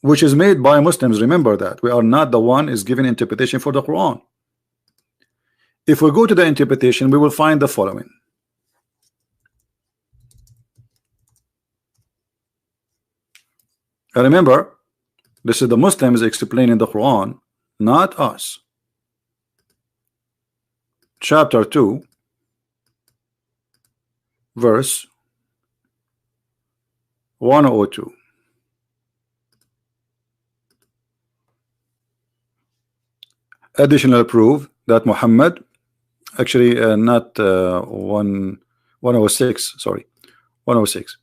which is made by Muslims, remember that we are not the one is giving interpretation for the Quran. If we go to the interpretation, we will find the following. And remember, this is the Muslims explaining the Quran, not us. Chapter 2, verse 102. Additional proof that Muhammad, actually not 106, sorry, 106.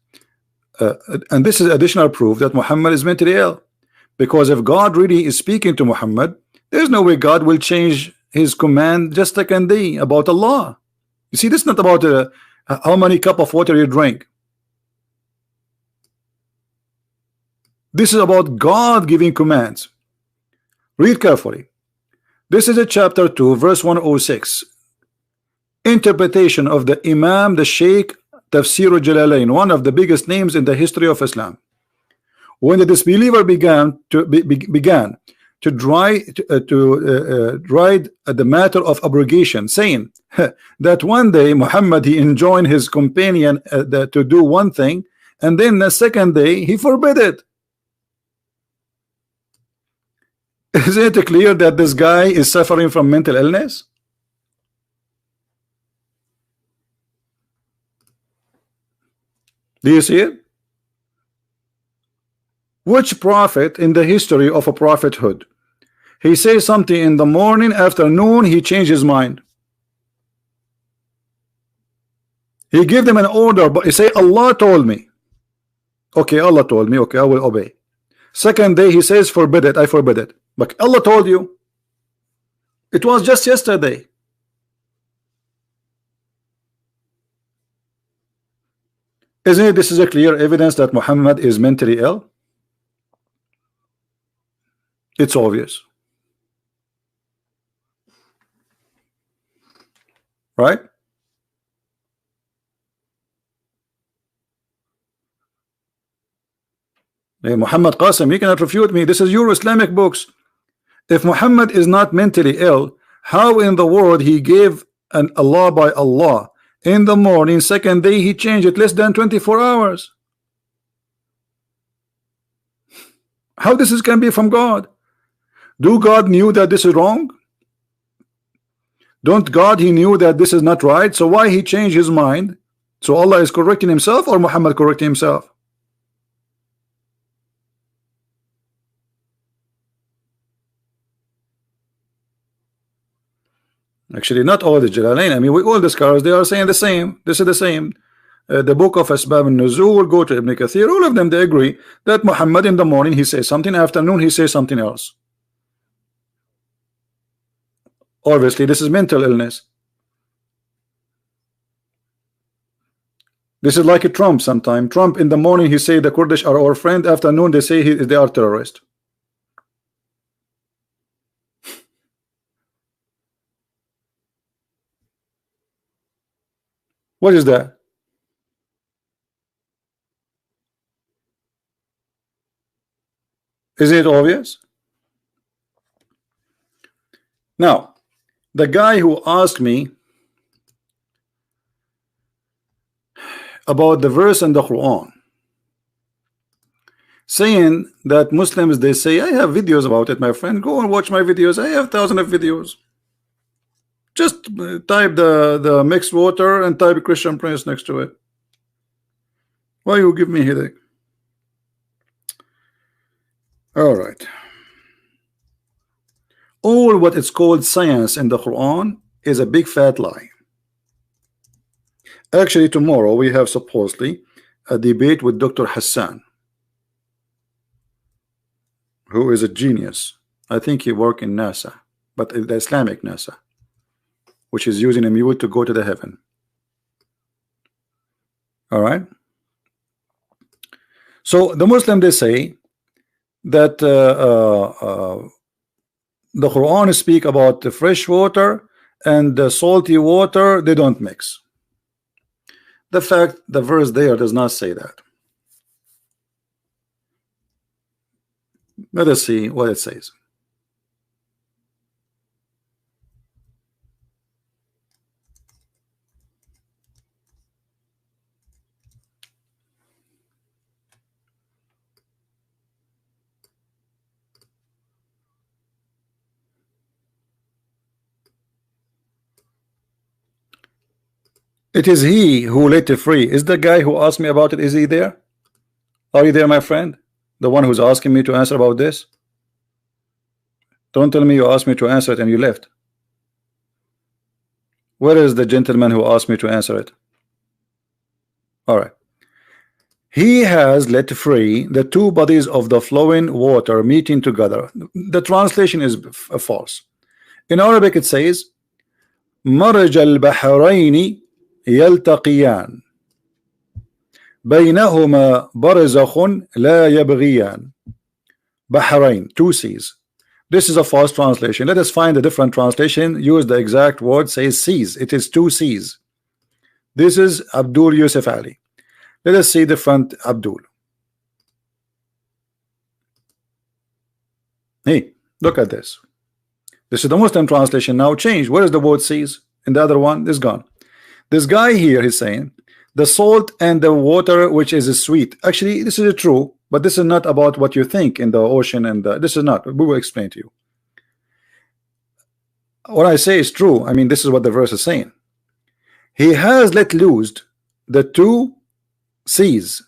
And this is additional proof that Muhammad is mentally ill. Because if God really is speaking to Muhammad, there's no way God will change his command just like in the about Allah. You see, this is not about how many cup of water you drink. This is about God giving commands. Read carefully. This is a chapter 2, verse 106. Interpretation of the Imam, the Sheikh Tafsir al-Jalalain, one of the biggest names in the history of Islam. When the disbeliever began to ride the matter of abrogation, saying that one day Muhammad, he enjoined his companion to do one thing, and then the second day he forbid it. Is it clear that this guy is suffering from mental illness? Do you see it? Which prophet in the history of a prophethood, he says something in the morning, afternoon he changed his mind? He gave them an order, but he say Allah told me. Okay, Allah told me. Okay, I will obey. Second day he says forbid it. I forbid it. But Allah told you. It was just yesterday. Isn't it? This is a clear evidence that Muhammad is mentally ill. It's obvious, right? Hey, Muhammad Qasim, you cannot refute me. This is your Islamic books. If Muhammad is not mentally ill, how in the world he gave an Allah by Allah in the morning, second day he changed it less than 24 hours? How this is can be from God? Do God knew that this is wrong? Don't God he knew that this is not right? So why he changed his mind? So Allah is correcting himself or Muhammad correcting himself? Actually, not all the Jalalain. I mean, we all the scholars, they are saying the same. This is the same. The book of Asbab al-Nuzul, go to Ibn Kathir, all of them, they agree that Muhammad in the morning he says something, afternoon he says something else. Obviously, this is mental illness. This is like a Trump sometime. Trump in the morning he say the Kurdish are our friend, afternoon they say they are terrorists. What is that? Isn't it obvious? Now, the guy who asked me about the verse in the Quran, saying that Muslims, they say, I have videos about it, my friend. Go and watch my videos. I have thousands of videos. Just type the mixed water and type Christian Prince next to it. Why you give me headache? All right. All what is called science in the Quran is a big fat lie. Actually, tomorrow we have supposedly a debate with Dr. Hassan, who is a genius. I think he works in NASA, but the Islamic NASA, which is using a mule to go to the heaven. All right. So the Muslim, they say that the Quran speak about the fresh water and the salty water, they don't mix. The fact the verse there does not say that. Let us see what it says. It is he who let it free. Is the guy who asked me about it, is he there? Are you there, my friend? The one who's asking me to answer about this? Don't tell me you asked me to answer it and you left. Where is the gentleman who asked me to answer it? All right. He has let free the two bodies of the flowing water meeting together. The translation is false. In Arabic it says مرج البحرين يلتقيان بينهما برزخ لا يبغيان. Bahrain, two seas. This is a false translation. Let us find a different translation. Use the exact word, says seas. It is two seas. This is Abdul Yusuf Ali. Let us see different Abdul. Hey, look at this. This is the Muslim translation now changed. Where is the word seas? In the other one, it's gone. This guy here is saying the salt and the water which is sweet. Actually, this is true, but this is not about what you think in the ocean, and this is not. We will explain to you. What I say is true. I mean, this is what the verse is saying. He has let loose the two seas.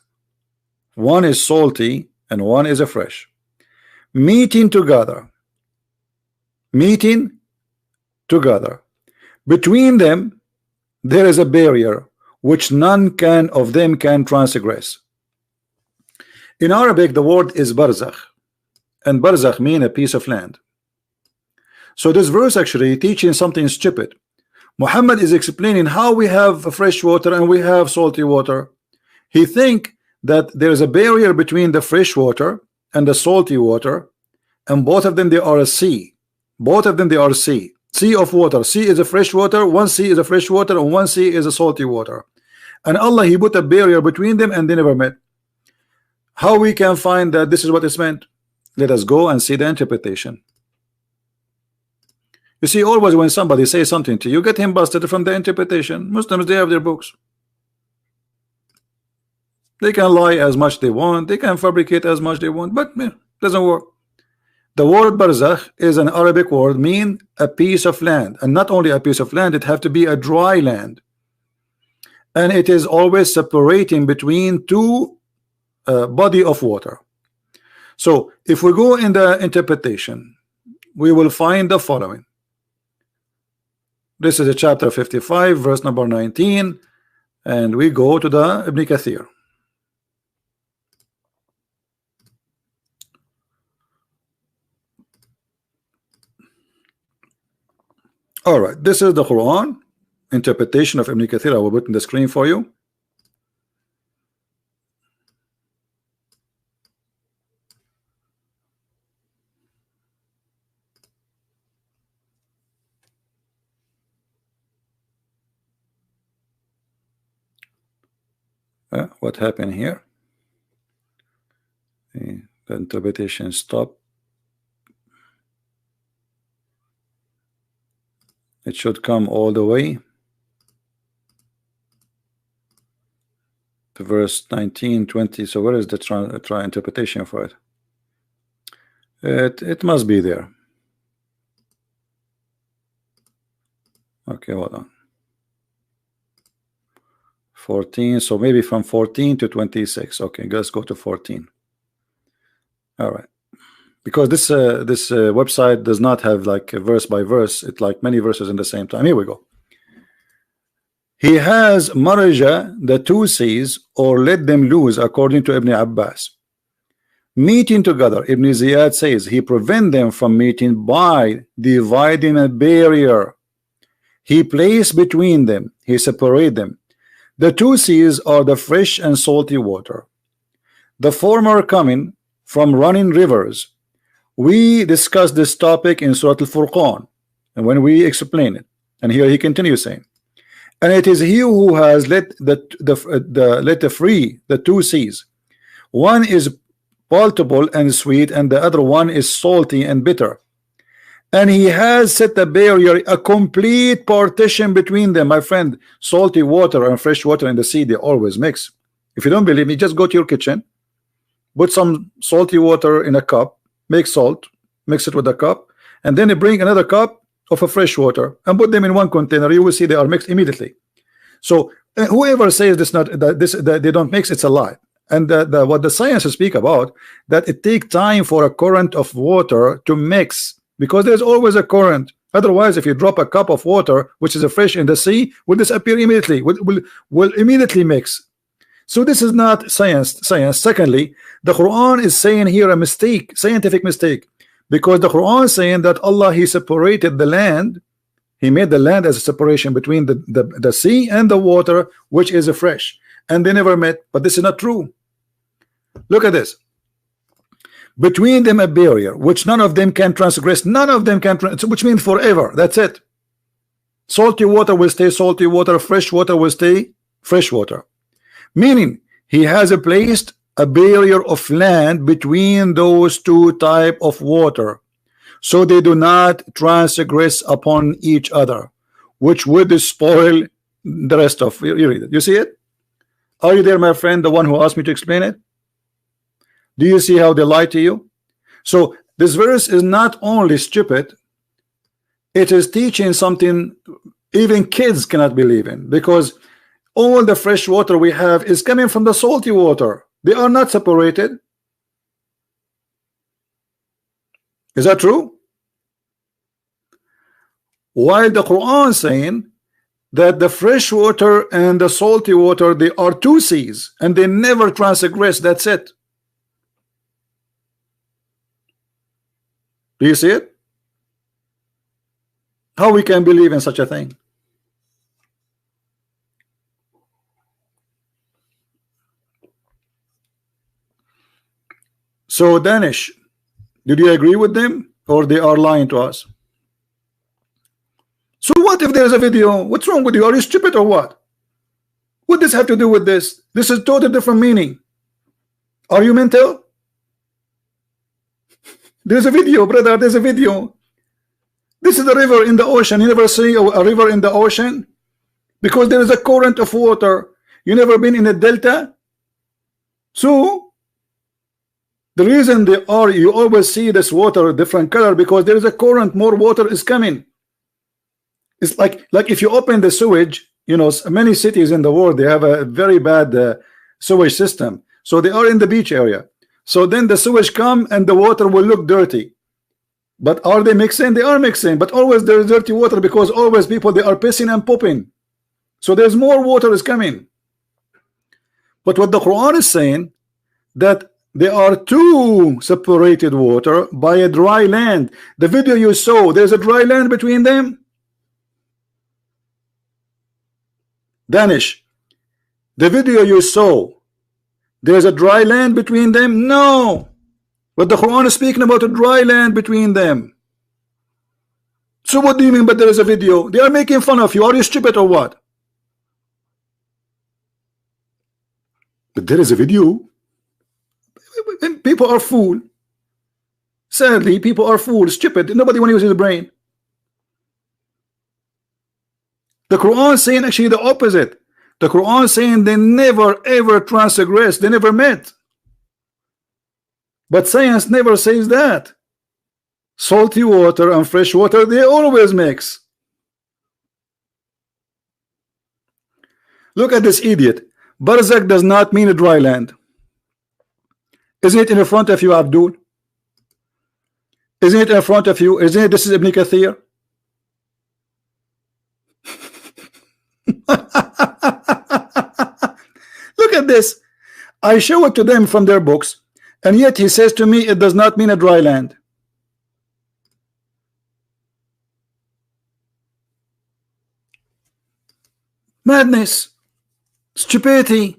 One is salty and one is a fresh. Meeting together. Meeting together. Between them, there is a barrier. which none can of them can transgress. In Arabic, the word is barzakh, and barzakh mean a piece of land. So this verse actually teaching something stupid. Muhammad is explaining how we have fresh water and we have salty water. He think that there is a barrier between the fresh water and the salty water, and both of them they are a sea. Both of them they are sea of water. Sea is a fresh water, one sea is a fresh water, and one sea is a salty water. And Allah, he put a barrier between them and they never met. How we can find that this is what it's meant? Let us go and see the interpretation. You see, always when somebody says something to you, get him busted from the interpretation. Muslims, they have their books. They can lie as much they want, they can fabricate as much they want, but doesn't work. The word barzakh is an Arabic word, mean a piece of land, and not only a piece of land, it have to be a dry land, and it is always separating between two body of water. So if we go in the interpretation, we will find the following. This is a chapter 55, verse number 19, and we go to the Ibn Kathir. All right, this is the Quran interpretation of Ibn Kathir. I will put in the screen for you. What happened here? The interpretation stopped. It should come all the way to verse 19, 20. So where is the try interpretation for it? It must be there. Okay, hold on. 14, so maybe from 14 to 26. Okay, let's go to 14. All right, because this website does not have like a verse by verse. It's like many verses in the same time. Here we go. He has maraja, the two seas, or let them loose, according to Ibn Abbas. Meeting together, Ibn Ziyad says he prevent them from meeting by dividing a barrier. He placed between them, he separate them. The two seas are the fresh and salty water, the former coming from running rivers. We discussed this topic in Surah Al-Furqan, and when we explain it, and here he continues saying, and it is he who has let free the two seas. One is palatable and sweet, and the other one is salty and bitter. And he has set a barrier, a complete partition between them. My friend, salty water and fresh water in the sea, they always mix. If you don't believe me, just go to your kitchen, put some salty water in a cup, make salt, mix it with a cup, and then you bring another cup of a fresh water and put them in one container. You will see they are mixed immediately. So whoever says that they don't mix, it's a lie. And what the science speak about, that it take time for a current of water to mix, because there's always a current. Otherwise, if you drop a cup of water which is fresh in the sea, will disappear immediately, will immediately mix. So this is not science. Secondly, the Quran is saying here a mistake, scientific mistake, because the Quran is saying that Allah, he separated the land, he made the land as a separation between the sea and the water which is fresh, and they never met. But this is not true. Look at this. Between them a barrier which none of them can transgress. None of them can which means forever. That's it. Salty water will stay salty water, fresh water will stay fresh water, meaning he has placed a barrier of land between those two type of water, so they do not transgress upon each other, which would spoil the rest of you. Read it. You see it? Are you there, my friend, the one who asked me to explain it? Do you see how they lie to you? So this verse is not only stupid, it is teaching something even kids cannot believe in, because all the fresh water we have is coming from the salty water. They are not separated. Is that true? While the Quran saying that the fresh water and the salty water, they are two seas and they never transgress. That's it. Do you see it? How we can believe in such a thing? So Danish, did you agree with them, or they are lying to us? So what if there's a video? What's wrong with you? Are you stupid or what? What does this have to do with this? This is totally different meaning. Are you mental? There's a video, brother. There's a video. This is a river in the ocean. You never see a river in the ocean because there is a current of water. You never been in a delta. So the reason they are, you always see this water different color because there is a current. More water is coming. It's like if you open the sewage, you know, many cities in the world, they have a very bad sewage system. So they are in the beach area. So then the sewage come and the water will look dirty. But are they mixing? They are mixing. But always there is dirty water because always people, they are pissing and pooping. So there's more water is coming. But what the Quran is saying, that there are two separated water by a dry land. The video you saw, there's a dry land between them. Danish, the video you saw, there's a dry land between them? No. But the Quran is speaking about a dry land between them. So what do you mean by there is a video? They are making fun of you. Are you stupid or what? But there is a video. People are fool. Sadly, people are fools, stupid. Nobody want to use his brain. The Quran is saying actually the opposite. The Quran is saying they never ever transgress. They never met. But science never says that. Salty water and fresh water, they always mix. Look at this idiot. Barzakh does not mean a dry land. Isn't it in front of you, Abdul? Isn't it in front of you? Isn't it this is Ibn Kathir? Look at this. I show it to them from their books, and yet he says to me it does not mean a dry land. Madness, stupidity.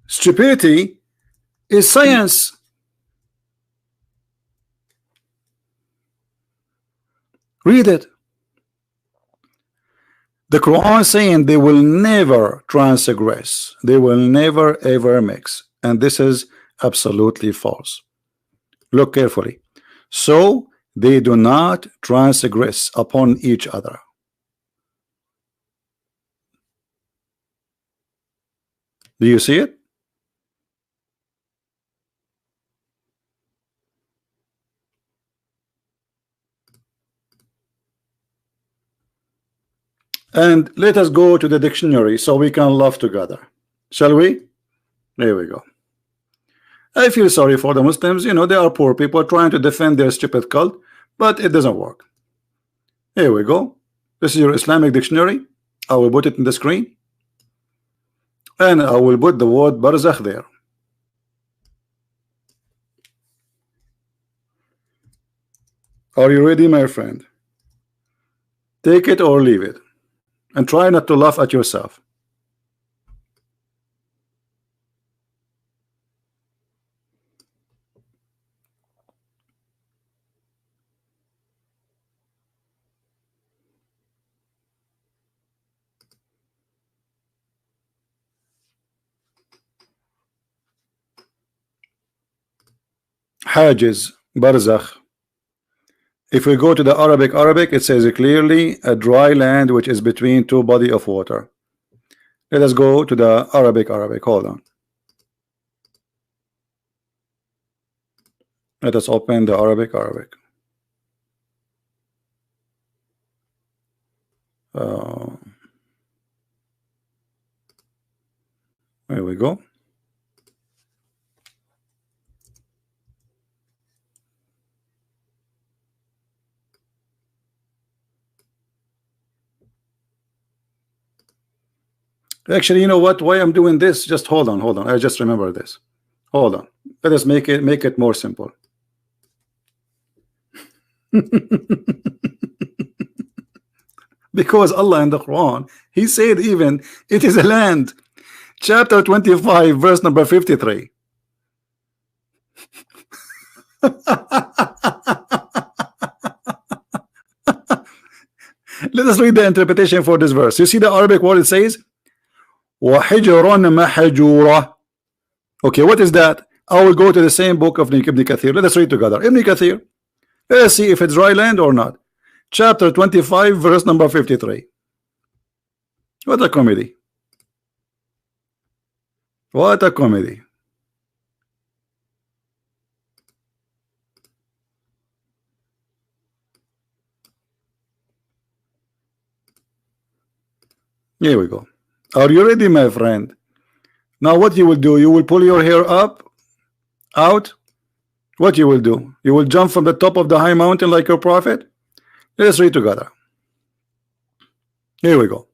Stupidity is science. Read it. The Quran is saying they will never transgress. They will never ever mix. And this is absolutely false. Look carefully. So they do not transgress upon each other. Do you see it? And let us go to the dictionary so we can laugh together. Shall we? There we go. I feel sorry for the Muslims. You know, they are poor people trying to defend their stupid cult, but it doesn't work. Here we go. This is your Islamic dictionary. I will put it in the screen. And I will put the word barzakh there. Are you ready, my friend? Take it or leave it. And try not to laugh at yourself. Hajiz, barzakh. If we go to the Arabic, it says clearly a dry land which is between two bodies of water. Let us go to the Arabic. Hold on. Let us open the Arabic. There we go. Actually, you know what? Why I'm doing this? Just hold on, hold on. I just remember this. Hold on. Let us make it more simple. Because Allah in the Quran, He said even it is a land. Chapter 25, verse number 53. Let us read the interpretation for this verse. You see the Arabic word it says وَحِجْرًا مَحْجُورًا. Okay, what is that? I will go to the same book of Ibn Kathir. Let us read together. Ibn Kathir. Let us see if it's dry land or not. Chapter 25, verse number 53. What a comedy. What a comedy. Here we go. Are you ready, my friend? Now what you will do, you will pull your hair up, out. What you will do? You will jump from the top of the high mountain like your prophet. Let's read together. Here we go.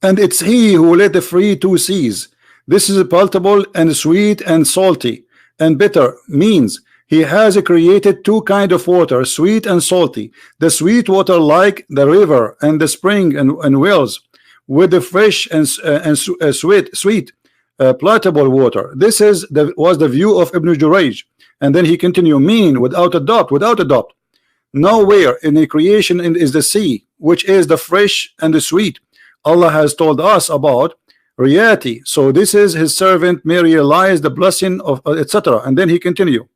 And it's he who let the free two seas. This is palatable and sweet and salty and bitter, means he has created two kinds of water, sweet and salty. The sweet water like the river and the spring and wells, with the fresh and sweet palatable water. This was the view of Ibn Jurayj. And then he continued, meaning without a doubt, nowhere in the creation is the sea, which is the fresh and the sweet. Allah has told us about reality. So this is his servant may realize the blessing of etc. And then he continued.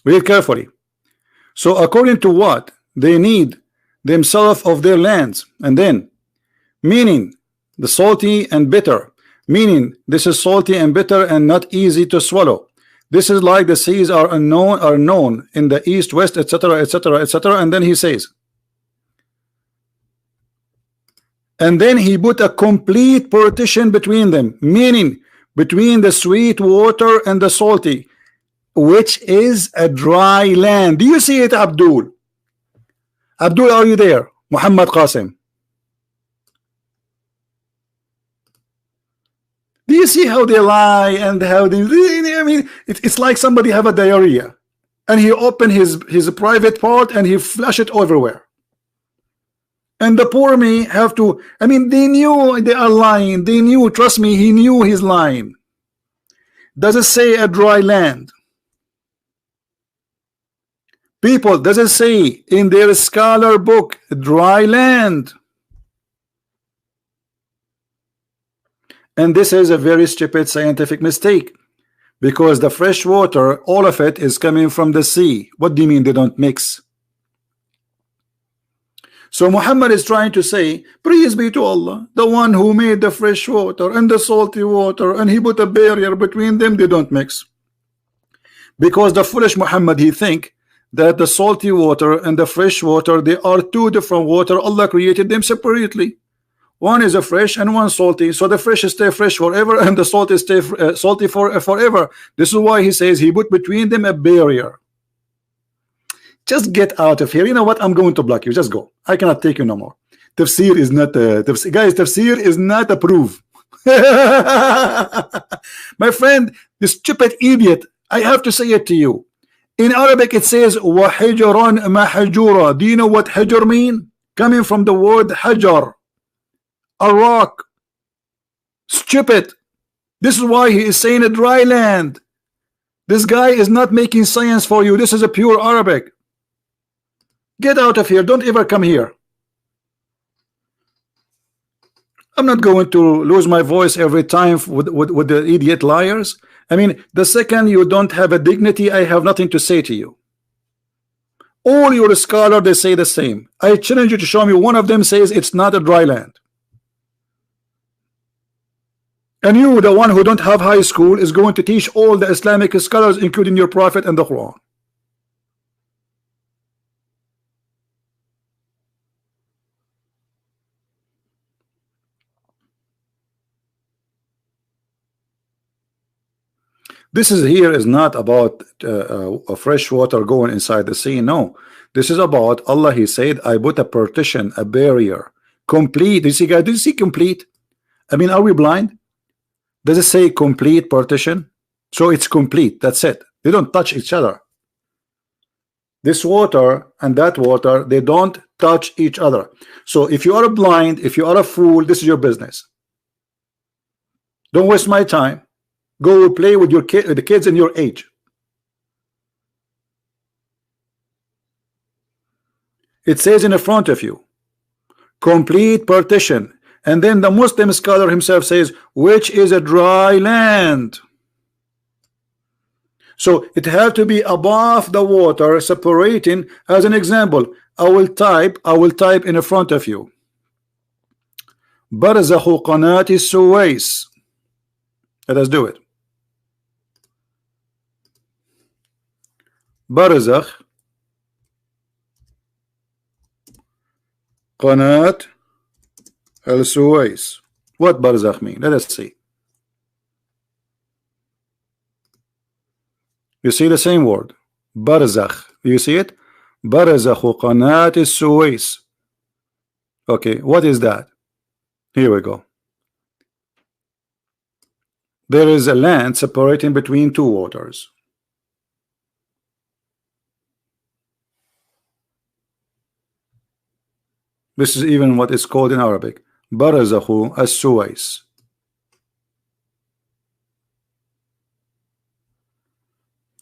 Read carefully. So according to what they need themselves of their lands, and then meaning the salty and bitter, meaning this is salty and bitter and not easy to swallow. This is like the seas are known in the east, west, etc., etc., etc. And then he says, and then he put a complete partition between them, meaning between the sweet water and the salty, which is a dry land. Do you see it, Abdul? Abdul, are you there? Muhammad Qasim. Do you see how they lie and how they? I mean, it's like somebody have a diarrhea, and he open his private part and he flush it everywhere. And the poor me have to. I mean, they knew they are lying. They knew. Trust me, he knew he's lying. Does it say a dry land? People, does it say in their scholar book dry land? And this is a very stupid scientific mistake, because the fresh water, all of it is coming from the sea. What do you mean they don't mix? So Muhammad is trying to say, praise be to Allah, the one who made the fresh water and the salty water, and he put a barrier between them. They don't mix. Because the foolish Muhammad, he think that the salty water and the fresh water, they are two different water. Allah created them separately. One is a fresh and one salty. So the fresh stay fresh forever and the salty stay salty forever. This is why he says he put between them a barrier. Just get out of here. You know what? I'm going to block you. Just go. I cannot take you no more. Tafsir is not guys, tafsir is not approved. My friend, this stupid idiot, I have to say it to you. In Arabic it says وَحِجْرًا مَحْجُورًا. Do you know what hijr mean? Coming from the word hajar, a rock. Stupid. This is why he is saying a dry land. This guy is not making science for you. This is a pure Arabic. Get out of here. Don't ever come here. I'm not going to lose my voice every time with the idiot liars. I mean, the second you don't have a dignity, I have nothing to say to you. All your scholars, they say the same. I challenge you to show me one of them says it's not a dry land. And you, the one who don't have high school, is going to teach all the Islamic scholars, including your prophet and the Quran. This is here is not about fresh water going inside the sea. No, this is about Allah. He said, I put a partition, a barrier complete. You see, guys, do you see complete? I mean, are we blind? Does it say complete partition? So it's complete. That's it. They don't touch each other. This water and that water, they don't touch each other. So if you are blind, if you are a fool, this is your business. Don't waste my time. Go play with your kid, the kids in your age. It says in the front of you, complete partition. And then the Muslim scholar himself says, which is a dry land. So it has to be above the water, separating. As an example, I will type in the front of you. Barzakh Qanat Suwais. Let us do it. Barzakh Qanat al-Suwais. What Barzakh mean? Let us see. You see the same word, Barzakh. You see it? Barzakh Qanat al-Suwais. Okay, what is that? Here we go. There is a land separating between two waters. This is even what is called in Arabic, Barzakh al-Suwais.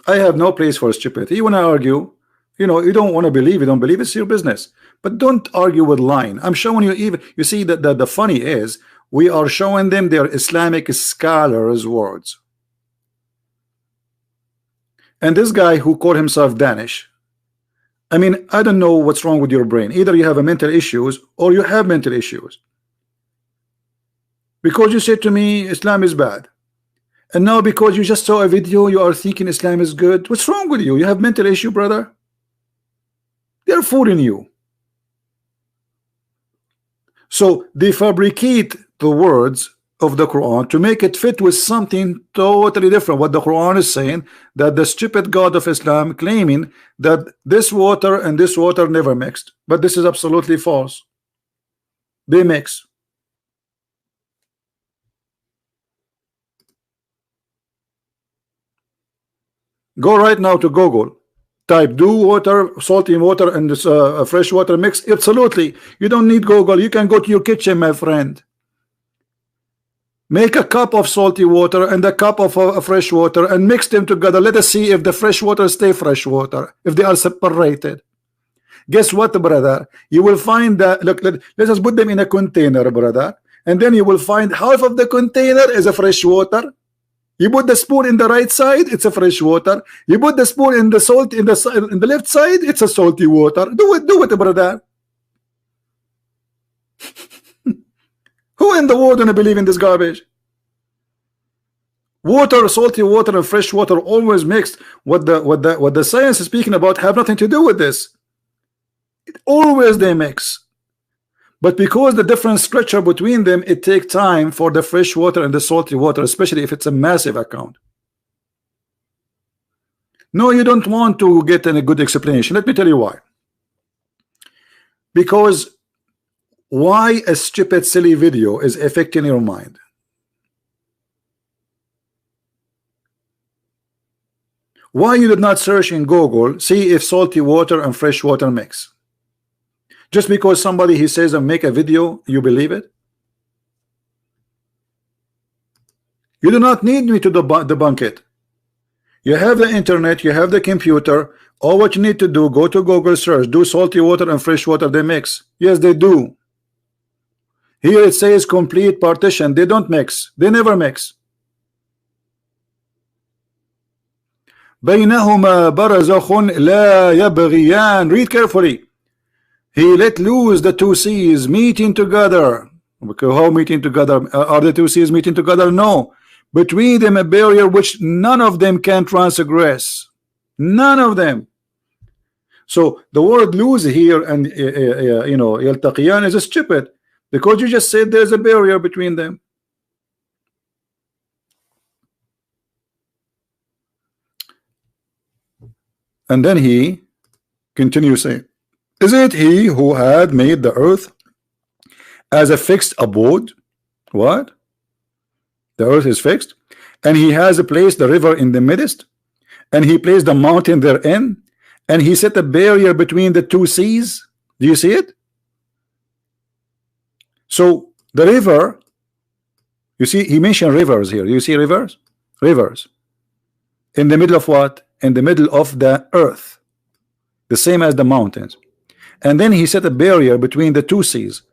I have no place for stupidity. You want to argue, you know, you don't want to believe, you don't believe, it's your business. But don't argue with lying. I'm showing you, even you see that the funny is we are showing them their Islamic scholars' words. And this guy who called himself Danish, I mean, I don't know what's wrong with your brain. Either you have a mental issues or you have mental issues. Because you said to me Islam is bad. And now because you just saw a video, you are thinking Islam is good. What's wrong with you? You have mental issue, brother. They're fooling you. So they fabricate the words of the Quran to make it fit with something totally different. What the Quran is saying, that the stupid God of Islam claiming that this water and this water never mixed. But this is absolutely false. They mix. Go right now to Google, type do water, salty water and this fresh water mix. Absolutely, you don't need Google. You can go to your kitchen, my friend. Make a cup of salty water and a cup of fresh water and mix them together. Let us see if the fresh water stay fresh water, if they are separated. Guess what, brother? You will find that, look, let us put them in a container, brother, and then you will find half of the container is a fresh water. You put the spoon in the right side, it's a fresh water. You put the spoon in the salt in the left side, it's a salty water. Do it, brother. Who in the world gonna believe in this garbage? Water, salty water, and fresh water always mixed. What the science is speaking about have nothing to do with this. It always they mix. But because the difference structure between them, it takes time for the fresh water and the salty water, especially if it's a massive account. No, you don't want to get a good explanation. Let me tell you why. Because why a stupid, silly video is affecting your mind. Why you did not search in Google, see if salty water and fresh water mix? Just because somebody he says and make a video, you believe it? You do not need me to debunk it. You have the internet, you have the computer. All what you need to do, go to Google search, do salty water and fresh water, they mix. Yes, they do. Here it says complete partition. They don't mix. They never mix. بينهما برزخ لا يبغيان. Read carefully. He let loose the two seas meeting together. Okay, how meeting together? Are the two seas meeting together? No. Between them a barrier which none of them can transgress. None of them. So the word lose here and you know, يلتقيان is stupid because you just said there's a barrier between them. And then he continues saying, is it he who had made the earth as a fixed abode. What? The earth is fixed, and he has placed the river in the midst, and he placed the mountain therein, and he set a barrier between the two seas. Do you see it? So the river, you see, he mentioned rivers here. You see rivers? Rivers. In the middle of what? In the middle of the earth. The same as the mountains. And then he set a barrier between the two seas.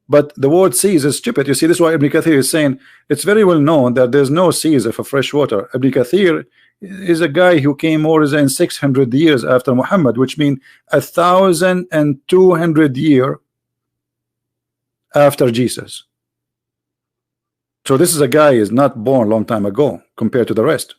But the word seas is stupid. You see, this is why Ibn Kathir is saying it's very well known that there's no seas of a fresh water. Ibn Kathir is a guy who came more than 600 years after Muhammad, which means 1,200 years after Jesus. So this is a guy is not born a long time ago compared to the rest.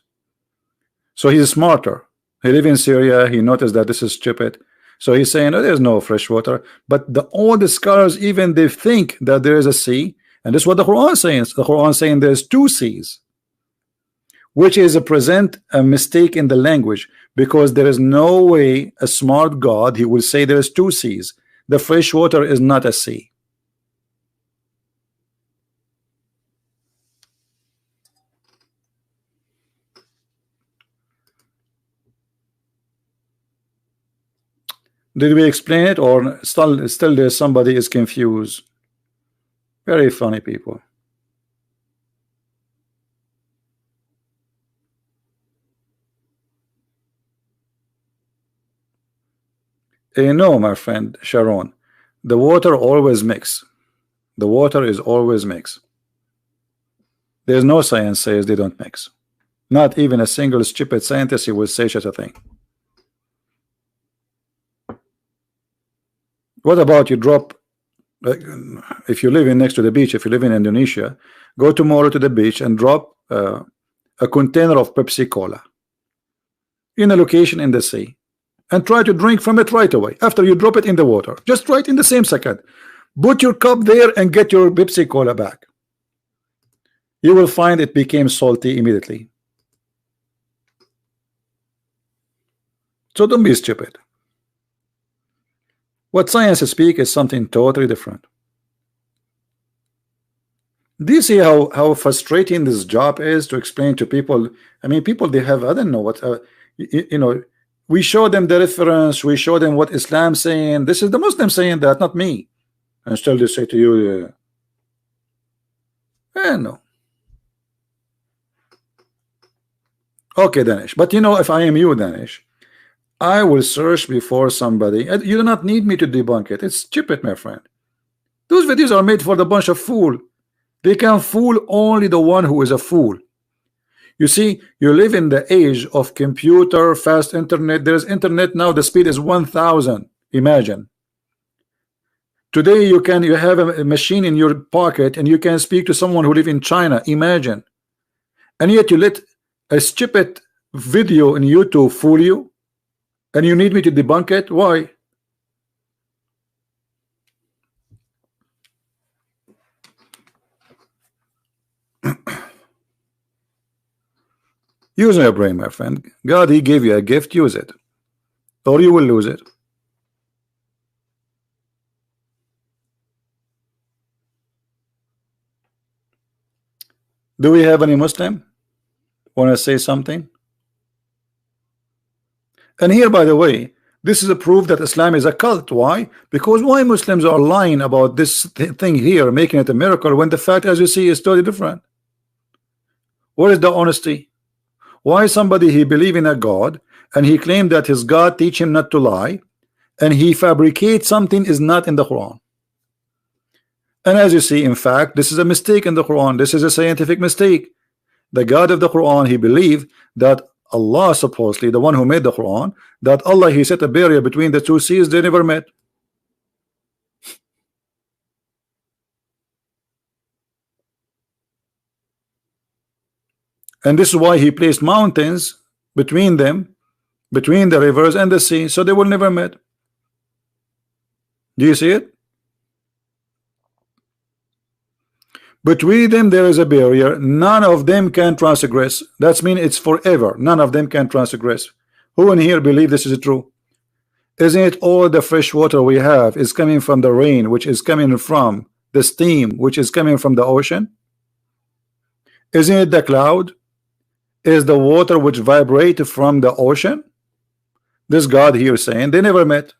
So he's smarter. He lives in Syria. He noticed that this is stupid. So he's saying, oh, there's no fresh water. But all the scholars, even they think that there is a sea. And this is what the Quran says. The Quran saying there's two seas, which is a mistake in the language, because there is no way a smart God, he will say there is two seas. The fresh water is not a sea. Did we explain it, or still there's somebody is confused? Very funny people. No, my friend Sharon, the water always mix. The water is always mix. There's no science says they don't mix. Not even a single stupid scientist who will say such a thing. What about you drop, if you live in next to the beach, if you live in Indonesia, go tomorrow to the beach and drop a container of Pepsi Cola in a location in the sea, and try to drink from it right away after you drop it in the water. Just right in the same second. Put your cup there and get your Pepsi Cola back. You will find it became salty immediately. So don't be stupid. What science speak is something totally different. Do you see how frustrating this job is to explain to people? I mean, people, they have, I don't know what, you know, we show them the reference, we show them what Islam saying. This is the Muslim saying that, not me. And still they say to you, no. Okay, Danish. But you know, if I am you, Danish, I will search before somebody. You do not need me to debunk it. It's stupid, my friend. Those videos are made for the bunch of fool. They can fool only the one who is a fool. You see, you live in the age of computer, fast internet. There's internet now. The speed is 1,000. Imagine. Today you have a machine in your pocket and you can speak to someone who live in China. Imagine. And yet you let a stupid video in YouTube fool you. And you need me to debunk it? Why? Use your brain, my friend. God, he gave you a gift, use it, or you will lose it. Do we have any Muslim want to say something? And here, by the way, this is a proof that Islam is a cult. Why? Because why Muslims are lying about this thing here, making it a miracle, when the fact, as you see, is totally different. Where is the honesty? Why somebody he believe in a God and he claimed that his God teach him not to lie, and he fabricates something is not in the Quran? And as you see, in fact, this is a mistake in the Quran. This is a scientific mistake. The God of the Quran, he believed that Allah, supposedly the one who made the Quran, that Allah, he set a barrier between the two seas, they never met. And this is why he placed mountains between them, between the rivers and the sea, so they will never met. Do you see it? Between them there is a barrier. None of them can transgress. That means it's forever. None of them can transgress. Who in here believe this is true? Isn't it all the fresh water we have is coming from the rain, which is coming from the steam which is coming from the ocean? Isn't it the cloud? Is the water which vibrates from the ocean? This God here saying they never met.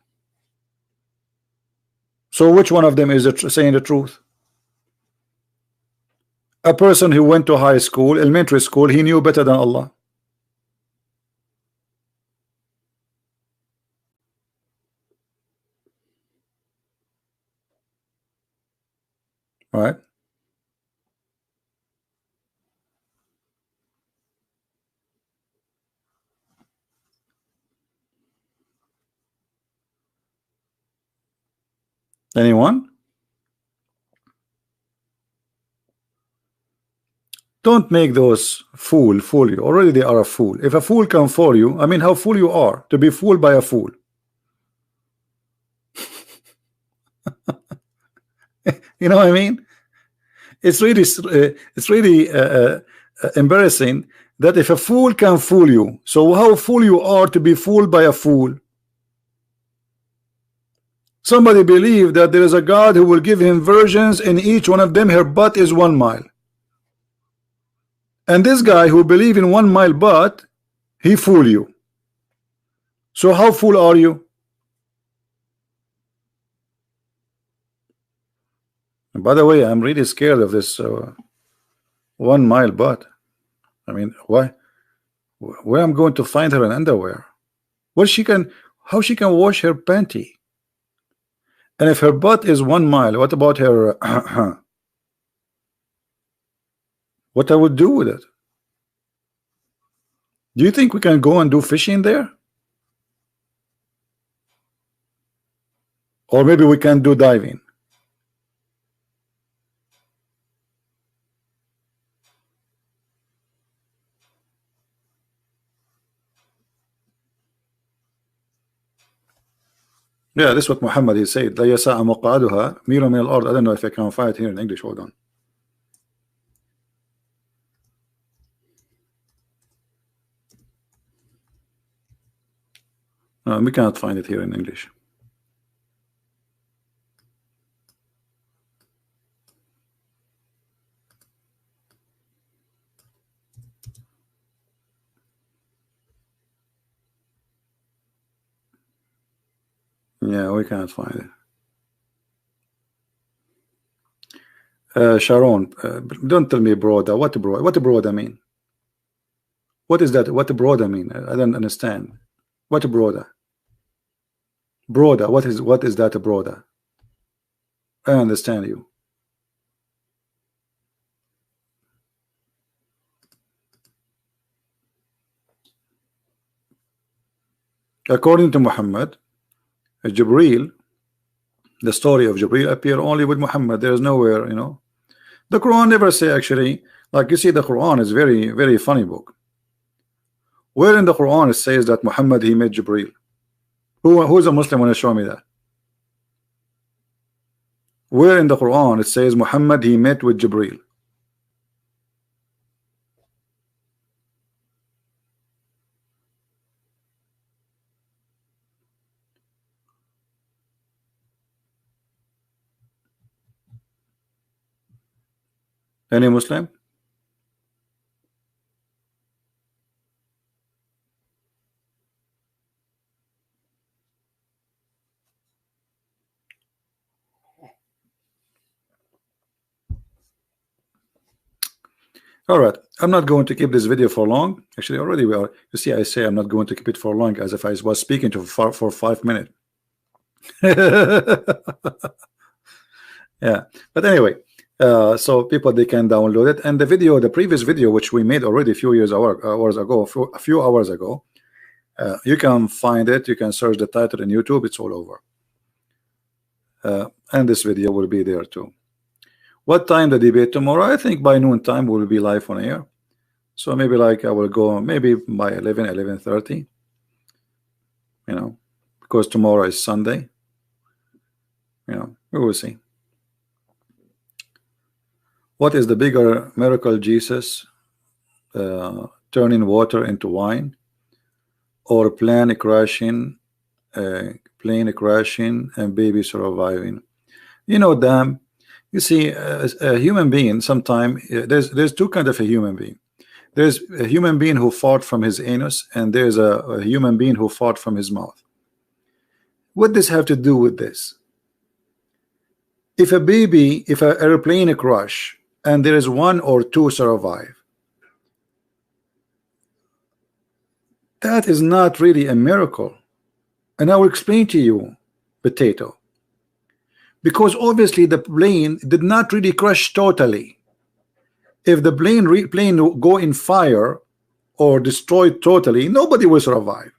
So which one of them is saying the truth? A person who went to high school, elementary school, he knew better than Allah. Right? Anyone? Don't make those fool you. Already they are a fool. If a fool can fool you, I mean, how fool you are to be fooled by a fool. You know what I mean? It's really embarrassing that if a fool can fool you, so how fool you are to be fooled by a fool. Somebody believe that there is a God who will give him virgins, and each one of them her butt is 1 mile. And this guy who believe in 1 mile butt, he fool you. So how fool are you? And by the way, I'm really scared of this 1 mile butt. I mean, why? Where I'm going to find her in underwear? What she can? How she can wash her panty? And if her butt is 1 mile, what about her? What I would do with it? Do you think we can go and do fishing there? Or maybe we can do diving. Yeah, this is what Muhammad he said. لا يسع مقعدها ميل من الأرض. I don't know if I can find it here in English. Hold on. No, we cannot find it here in English. Yeah, we cannot find it. Sharon, don't tell me broda. What broda? What broda mean? What is that? What broda mean? I don't understand. What broda? Broda. What is that broda? I understand you. According to Muhammad, Jibreel, the story of Jibreel appear only with Muhammad. There is nowhere, you know. The Quran never say actually. Like you see, the Quran is very funny book. Where in the Quran it says that Muhammad he met Jibreel? Who's a Muslim want to show me that? Where in the Quran it says Muhammad he met with Jibreel? Any Muslim? All right, I'm not going to keep this video for long. Actually, already we are. You see, I say I'm not going to keep it for long, as if I was speaking to for 5 minutes. Yeah, but anyway, so people they can download it, and the video, the previous video which we made already a few hours ago, you can find it. You can search the title in YouTube. It's all over, and this video will be there too. What time the debate tomorrow? I think by noon time we'll be live on air. So maybe like I will go maybe by 11:30. You know, because tomorrow is Sunday. You know, we will see. What is the bigger miracle, Jesus turning water into wine, or plane crashing and baby surviving? You know, damn, You see, a human being, sometime there's two kind of a human being. There's a human being who fought from his anus, and there's a human being who fought from his mouth. What does have to do with this? If a baby, if an airplane crash, and there is one or two survive, that is not really a miracle. And I will explain to you, potato. Because obviously the plane did not really crash totally. If the plane go in fire or destroyed totally, nobody will survive.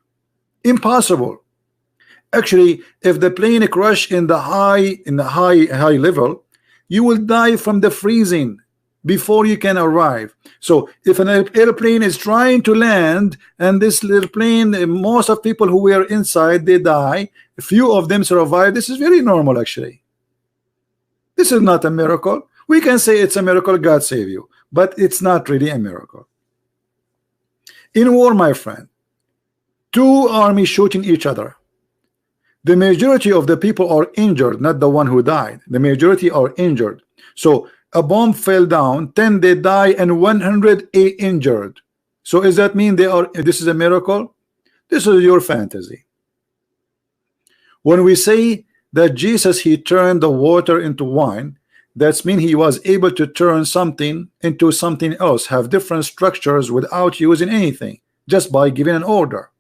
Impossible. Actually, if the plane crash in the high level, you will die from the freezing before you can arrive. So if an airplane is trying to land, and this little plane, most of people who were inside, they die, a few of them survive. This is very normal. Actually, this is not a miracle. We can say it's a miracle, God save you, but it's not really a miracle. In war, my friend, two armies shooting each other. The majority of the people are injured, not the one who died. The majority are injured. So a bomb fell down, 10 they die, and 108 injured. So does that mean this is a miracle? This is your fantasy. When we say that Jesus, he turned the water into wine, that's mean he was able to turn something into something else, have different structures without using anything, just by giving an order.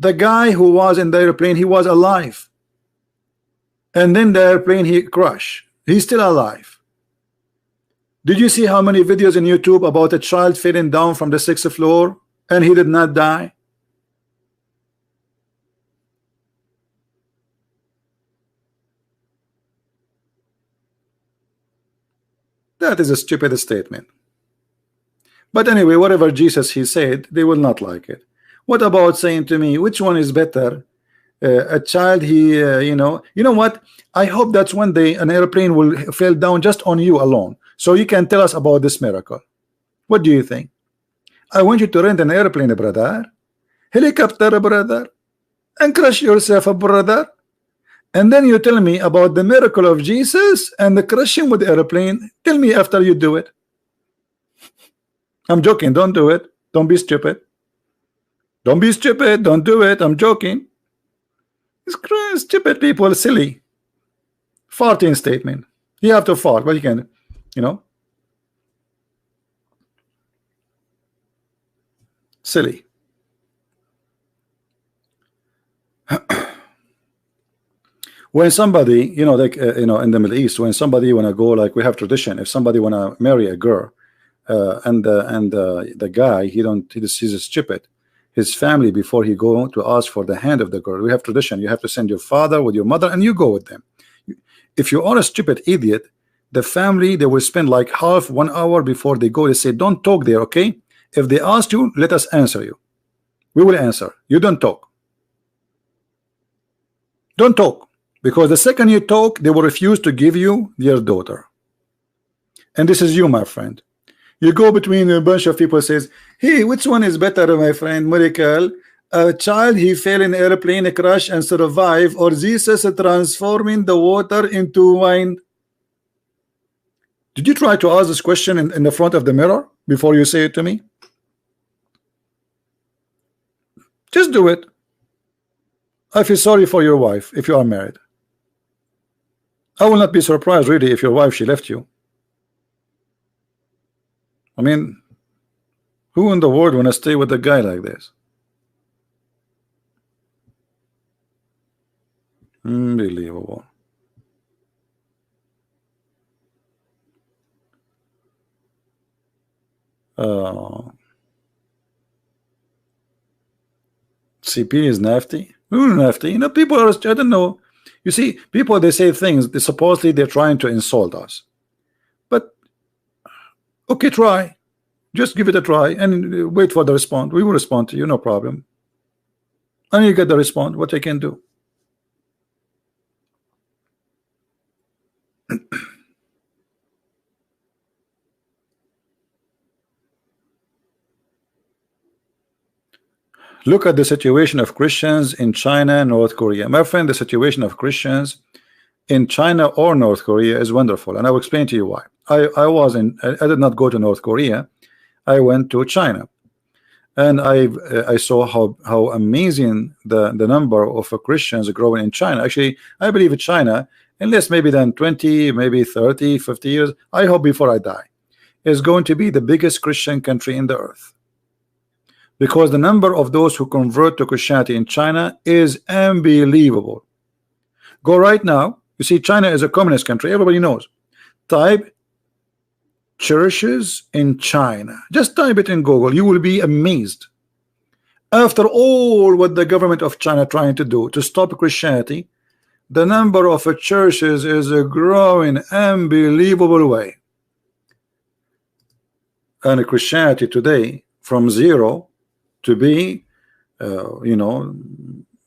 The guy who was in the airplane, he was alive, and then the airplane he crashed. He's still alive. Did you see how many videos on YouTube about a child falling down from the 6th floor and he did not die? That is a stupid statement. But anyway, whatever Jesus he said, they will not like it. What about saying to me, which one is better? A child, you know what? I hope that's one day an airplane will fall down just on you alone, so you can tell us about this miracle. What do you think? I want you to rent an airplane, brother, helicopter, brother, and crash yourself, brother, and then you tell me about the miracle of Jesus and the crashing with the airplane. Tell me after you do it. I'm joking. Don't do it. Don't be stupid. Don't be stupid. Don't do it. I'm joking. It's stupid people, silly. Farting statement. You have to fart, but you can, silly. When somebody, like in the Middle East, when somebody wanna go, like we have tradition, if somebody wanna marry a girl, and the guy he's stupid. His family, before he go to ask for the hand of the girl, we have tradition. You have to send your father with your mother, and you go with them. If you are a stupid idiot, the family, they will spend like half 1 hour before they go. They say, don't talk there, okay? If they ask you, let us answer you. We will answer. You don't talk. Don't talk, because the second you talk, they will refuse to give you their daughter. And this is you, my friend. You go between a bunch of people, says, hey, which one is better, my friend? Miracle, a child he fell in airplane crash and survive, or Jesus transforming the water into wine? Did you try to ask this question in the front of the mirror before you say it to me? Just do it. I feel sorry for your wife if you are married. I will not be surprised really if your wife, she left you. I mean, who in the world want to stay with a guy like this? Unbelievable. CP is nasty. Nasty. People are, I don't know. You see, people, they say things, supposedly they're trying to insult us. But okay, try. Just give it a try and wait for the response. We will respond to you, no problem. And you get the response, what I can do. Look at the situation of Christians in China and North Korea. My friend, the situation of Christians in China or North Korea is wonderful, and I will explain to you why. I did not go to North Korea. I went to China, and I saw how amazing the number of Christians growing in China. Actually, I believe in China, in less maybe than 20, maybe 30, 50 years, I hope before I die, is going to be the biggest Christian country in the earth, because the number of those who convert to Christianity in China is unbelievable. Go right now. You see, China is a communist country. Everybody knows. Type churches in China. Just type it in Google. You will be amazed. After all what the government of China trying to do to stop Christianity, the number of churches is growing unbelievable way. And Christianity today, from zero to be, you know,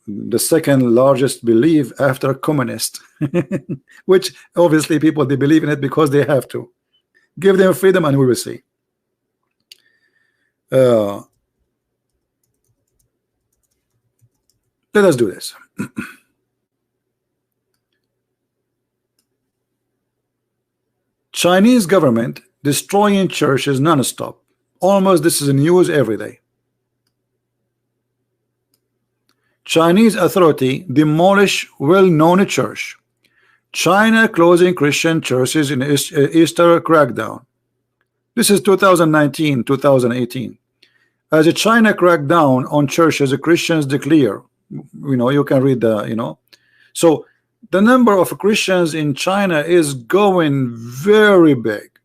the second largest belief after communist, which obviously people, they believe in it because they have to. Give them freedom and we will see. Let us do this. Chinese government destroying churches non-stop. Almost this is news every day. Chinese authority demolish well-known church. China closing Christian churches in Easter crackdown. This is 2019, 2018. As a China crackdown on churches, the Christians declare, you know, you can read the, you know. So the number of Christians in China is going very big,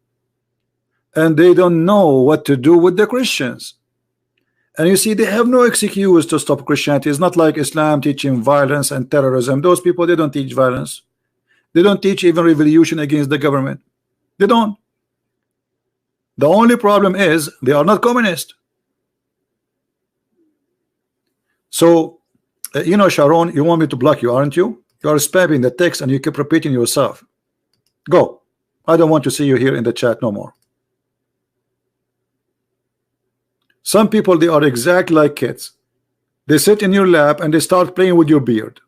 and they don't know what to do with the Christians. And you see, they have no excuse to stop Christianity. It's not like Islam teaching violence and terrorism. Those people, they don't teach violence. They don't teach even revolution against the government. They don't. The only problem is they are not communist. So, you know, Sharon, you want me to block you, aren't you? You are spamming the text and you keep repeating yourself. Go. I don't want to see you here in the chat no more. Some people, they are exactly like kids. They sit in your lap and they start playing with your beard.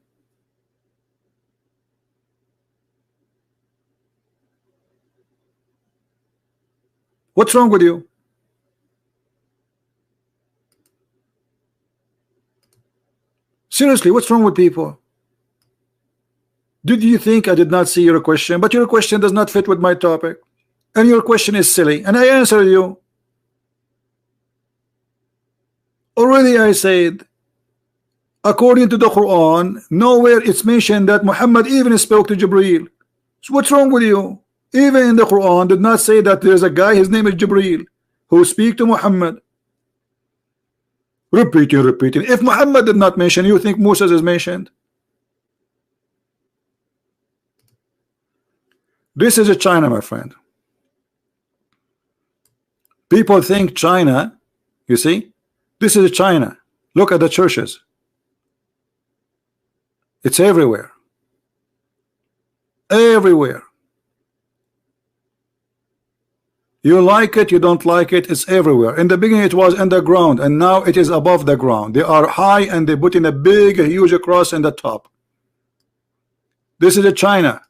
What's wrong with you? Seriously, what's wrong with people? Did you think I did not see your question? But your question does not fit with my topic. And your question is silly. And I answered you. Already I said, according to the Quran, nowhere it's mentioned that Muhammad even spoke to Jibreel. So what's wrong with you? Even in the Quran did not say that there's a guy, his name is Jibreel, who speak to Muhammad. Repeating. If Muhammad did not mention, you think Moses is mentioned? This is a China, my friend. People think China, you see, this is China. Look at the churches. It's everywhere. Everywhere. You like it, you don't like it, it's everywhere. In the beginning it was underground, and now it is above the ground. They are high and they put in a big, huge cross in the top. This is a China.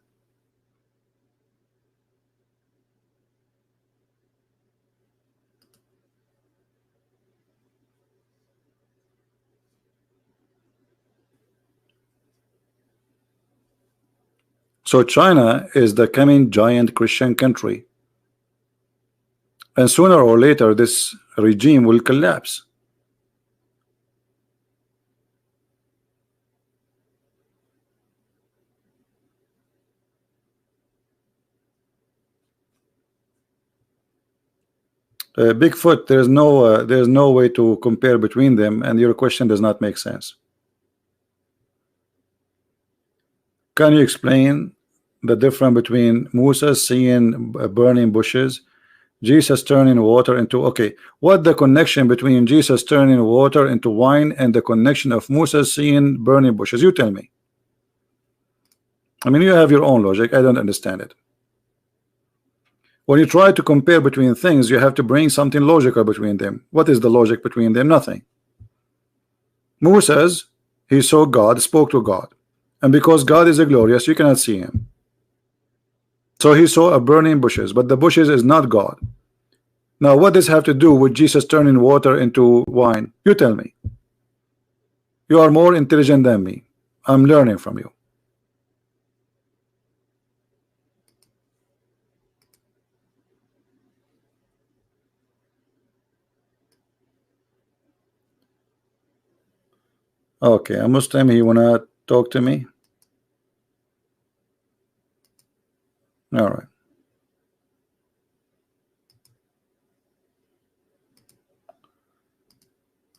So China is the coming giant Christian country. And sooner or later, this regime will collapse. Bigfoot, there's no way to compare between them, and your question does not make sense. Can you explain the difference between Moses seeing burning bushes, Jesus turning water into, okay, what the connection between Jesus turning water into wine and the connection of Moses seeing burning bushes? You tell me. I mean, you have your own logic. I don't understand it. When you try to compare between things, you have to bring something logical between them. What is the logic between them? Nothing. Moses, he saw God, spoke to God. And because God is a glorious, you cannot see him. So he saw a burning bushes, but the bushes is not God. Now what does have to do with Jesus turning water into wine? You tell me. You are more intelligent than me. I'm learning from you. Okay, a Muslim, he wanna talk to me? All right.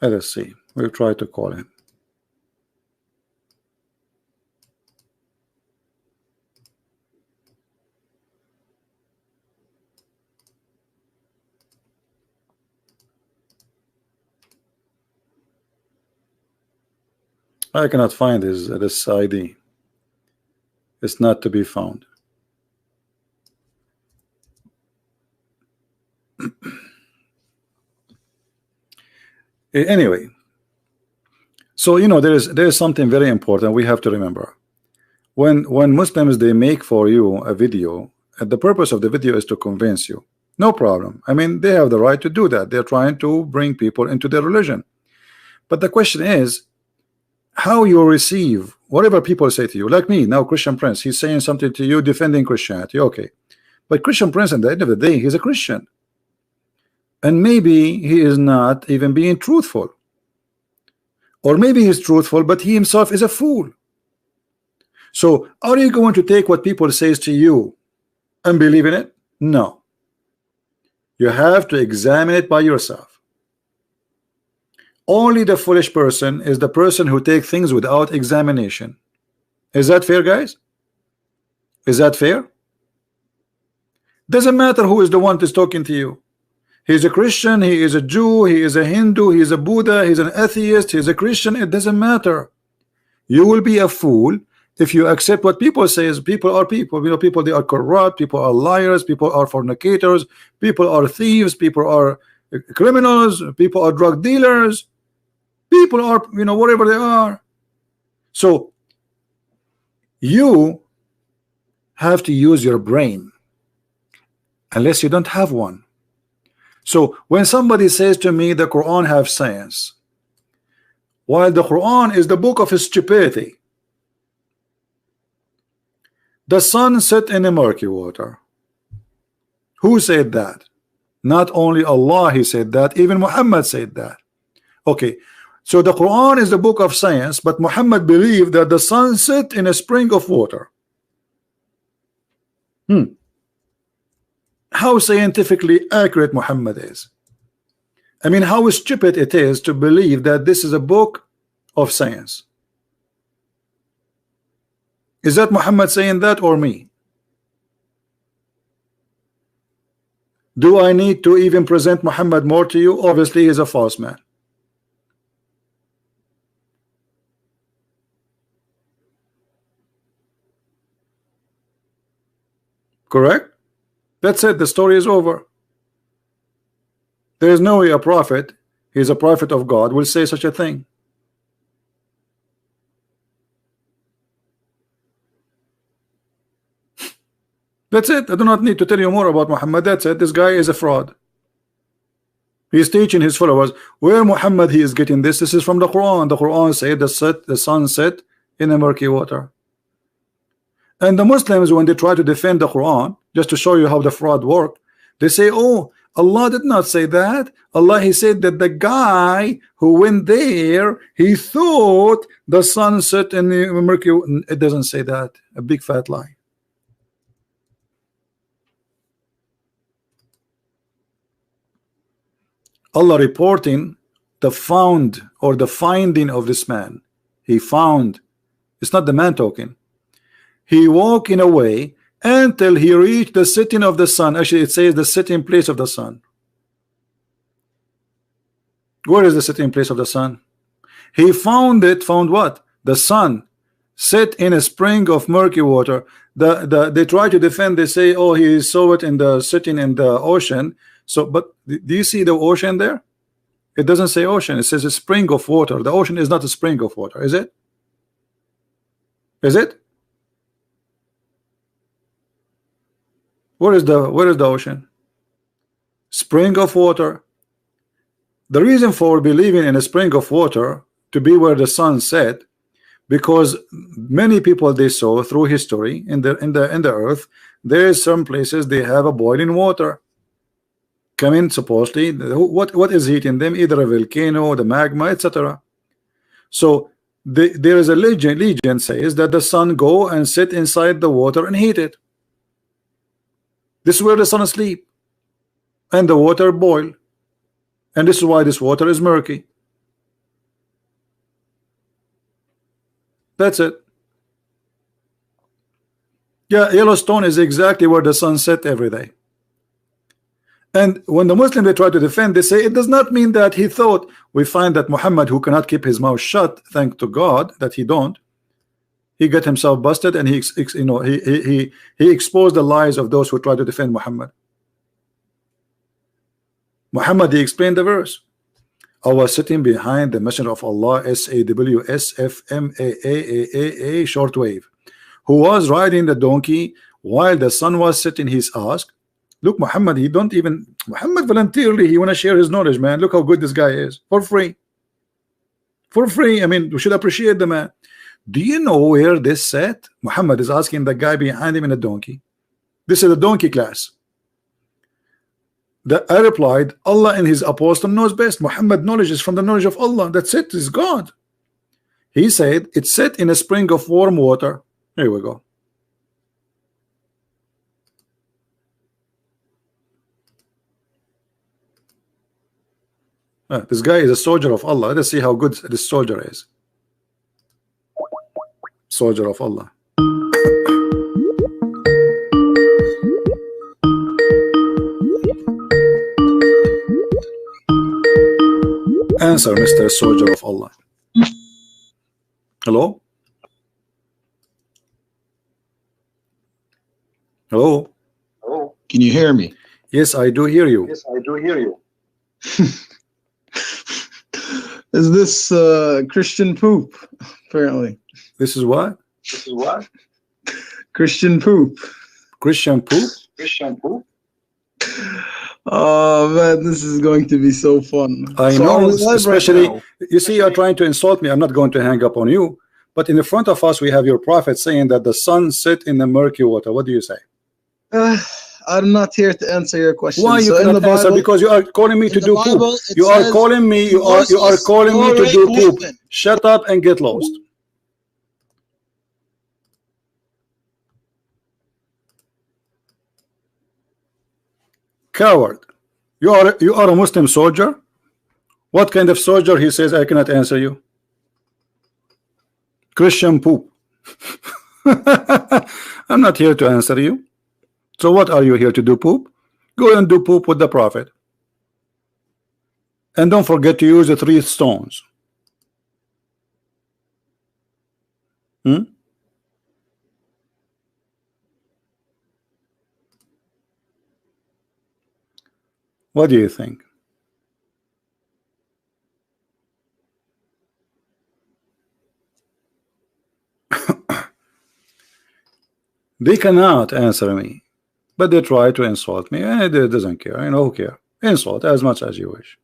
Let us see. We'll try to call him. I cannot find this ID. It's not to be found. Anyway, so you know there is something very important we have to remember. When Muslims they make for you a video, the purpose of the video is to convince you. No problem. I mean, they have the right to do that. They're trying to bring people into their religion. But the question is how you receive whatever people say to you. Like me now, Christian Prince, he's saying something to you defending Christianity. Okay, but Christian Prince at the end of the day, he's a Christian, and maybe he is not even being truthful, or maybe he's truthful but he himself is a fool. So are you going to take what people says to you and believe in it? No, you have to examine it by yourself. Only the foolish person is the person who takes things without examination. Is that fair, guys? Is that fair? Doesn't matter who is the one that's talking to you. He's a Christian, he is a Jew, he is a Hindu, he is a Buddha, he's an atheist, he's a Christian. It doesn't matter. You will be a fool if you accept what people say. Is people are people. You know, people, they are corrupt, people are liars, people are fornicators, people are thieves, people are criminals, people are drug dealers, people are, you know, whatever they are. So you have to use your brain unless you don't have one. So when somebody says to me the Quran have science, while the Quran is the book of stupidity, the sun set in the murky water. Who said that? Not only Allah, he said that, even Muhammad said that. Okay, so the Quran is the book of science, but Muhammad believed that the sun set in a spring of water. How scientifically accurate Muhammad is. I mean, how stupid it is to believe that this is a book of science. Is that Muhammad saying that or me? Do I need to even present Muhammad more to you? Obviously, he's a false man. Correct? That's it. The story is over. There is no way a prophet, he's a prophet of God, will say such a thing. That's it. I do not need to tell you more about Muhammad. That's it. This guy is a fraud. He's teaching his followers where Muhammad he is getting this. This is from the Quran. The Quran said the sun set in a murky water. And the Muslims, when they try to defend the Quran, just to show you how the fraud worked, they say, oh, Allah did not say that. Allah, he said that the guy who went there, he thought the sun set in the murky. It doesn't say that. A big fat lie. Allah reporting the found or the finding of this man. He found. It's not the man talking. He walked in a way until he reached the setting of the sun. Actually, it says the setting place of the sun. Where is the setting place of the sun? He found it. Found what? The sun set in a spring of murky water. They try to defend. They say, oh, he saw it in the setting in the ocean. So, but do you see the ocean there? It doesn't say ocean. It says a spring of water. The ocean is not a spring of water, is it? Is it? Where is the ocean? Spring of water. The reason for believing in a spring of water to be where the sun set, because many people they saw through history in the earth, there is some places they have a boiling water coming, supposedly. What is heating them? Either a volcano, the magma, etc. So there is a legend says that the sun go and sit inside the water and heat it. This is where the sun sleep and the water boil, and this is why this water is murky. That's it. Yeah, Yellowstone is exactly where the sun set every day. And when the Muslim they try to defend, they say it does not mean that he thought. We find that Muhammad, who cannot keep his mouth shut, thank to God that he don't, he got himself busted, and he exposed the lies of those who try to defend Muhammad. Muhammad, he explained the verse. I was sitting behind the Messenger of Allah, SAWSFMAAAA shortwave, who was riding the donkey while the sun was setting. He's asked, look, Muhammad, Muhammad voluntarily, he want to share his knowledge, man. Look how good this guy is, for free. For free. I mean, we should appreciate the man. Do you know where this set? Muhammad is asking the guy behind him in a donkey. This is a donkey class. I replied, Allah and his apostle knows best. Muhammad knowledge is from the knowledge of Allah. That's it, is God. He said it's set in a spring of warm water. Here we go. This guy is a soldier of Allah. Let's see how good this soldier is. Soldier of Allah. Answer, Mr. Soldier of Allah. Hello? Hello? Hello? Can you hear me? Yes, I do hear you. Yes, I do hear you. Is this Christian poop? Apparently. This is what? This is what? Christian poop. Christian poop? Christian poop? Oh man, this is going to be so fun. I know, especially right, you see, you're trying to insult me. I'm not going to hang up on you, but in the front of us we have your prophet saying that the sun set in the murky water. What do you say? I'm not here to answer your question. Why you cannot answer? Because you are calling me to do poop. You are calling me. You are calling me to do poop. Shut up and get lost. Coward. You are a Muslim soldier. What kind of soldier? He says I cannot answer you. Christian poop. I'm not here to answer you. So what are you here to do? Poop? Go and do poop with the prophet. And don't forget to use the 3 stones. What do you think? They cannot answer me, but they try to insult me, and it doesn't care. I know who care. Insult as much as you wish.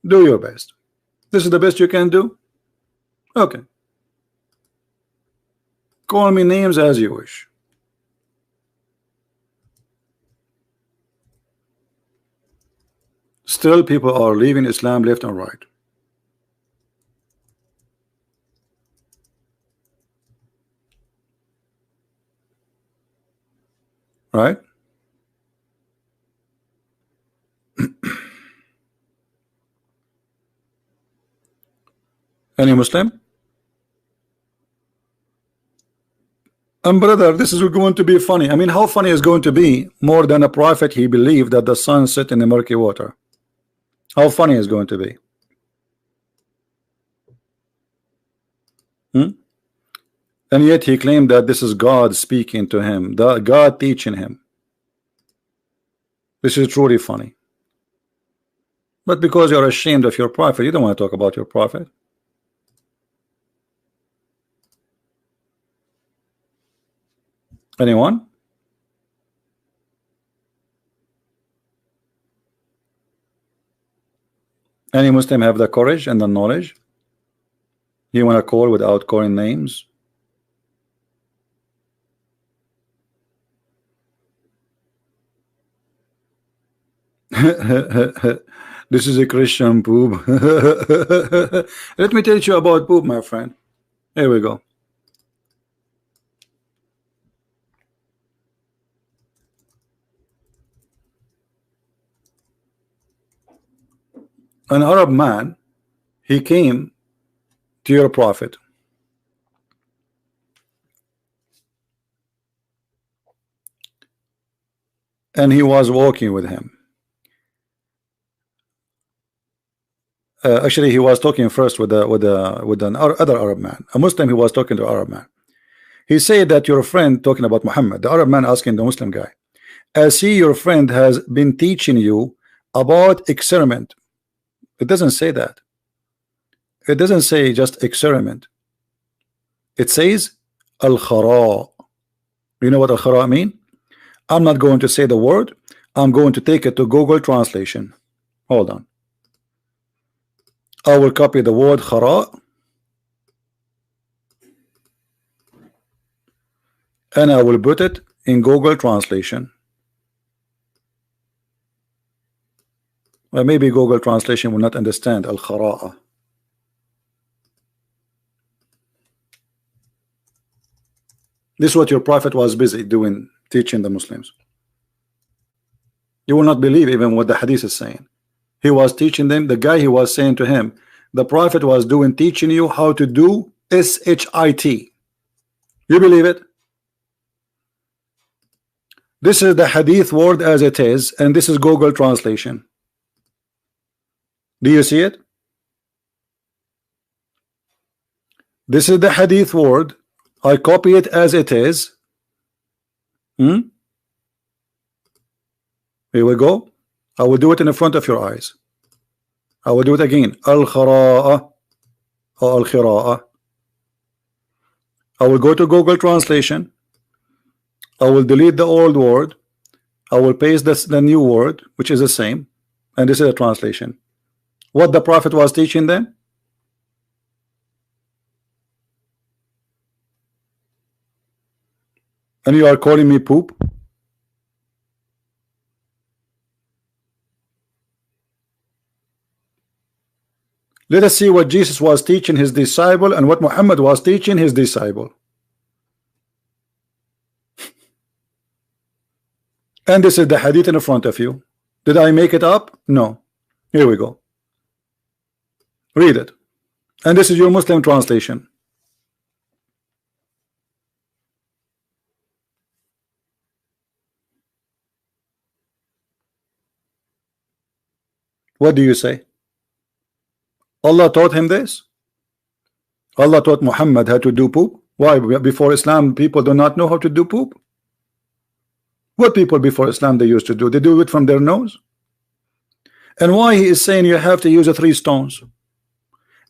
Do your best. This is the best you can do. Okay. Call me names as you wish. Still, people are leaving Islam left and right. Right? Any Muslim? And brother, this is going to be funny. I mean, how funny is going to be more than a prophet? He believed that the sun set in the murky water. How funny is going to be? And yet he claimed that this is God speaking to him, God teaching him. This is truly funny. But because you're ashamed of your prophet, you don't want to talk about your prophet. Anyone? Any Muslim have the courage and the knowledge? You want to call without calling names? This is a Christian poop. Let me tell you about poop, my friend. Here we go. An Arab man, he came to your prophet, and he was walking with him. Actually, he was talking first with an other Arab man, a Muslim. He was talking to an Arab man. He said that your friend, talking about Muhammad, the Arab man asking the Muslim guy, I see your friend has been teaching you about experiment. It doesn't say that. It doesn't say just experiment. It says al-khara. You know what al-khara mean? I'm not going to say the word. I'm going to take it to Google translation. Hold on. I will copy the word khara and I will put it in Google translation. Well, maybe Google translation will not understand al-khara'a. This is what your prophet was busy doing, teaching the Muslims. You will not believe even what the hadith is saying. He was teaching them. The guy, he was saying to him, the prophet was teaching you how to do S-H-I-T. You believe it? This is the hadith word as it is, and this is Google translation. Do you see it? This is the hadith word. I copy it as it is. Here we go. I will do it in the front of your eyes. I will do it again. Al-khara'a or al-khira'a. I will go to Google translation. I will delete the old word. I will paste the new word, which is the same, and this is a translation. What the prophet was teaching them? And you are calling me poop? Let us see what Jesus was teaching his disciple and what Muhammad was teaching his disciple. And this is the hadith in front of you. Did I make it up? No. Here we go. Read it. And this is your Muslim translation. What do you say? Allah taught him this? Allah taught Muhammad how to do poop? Why? Before Islam, people do not know how to do poop? What people before Islam they used to do? They do it from their nose? And why he is saying you have to use 3 stones?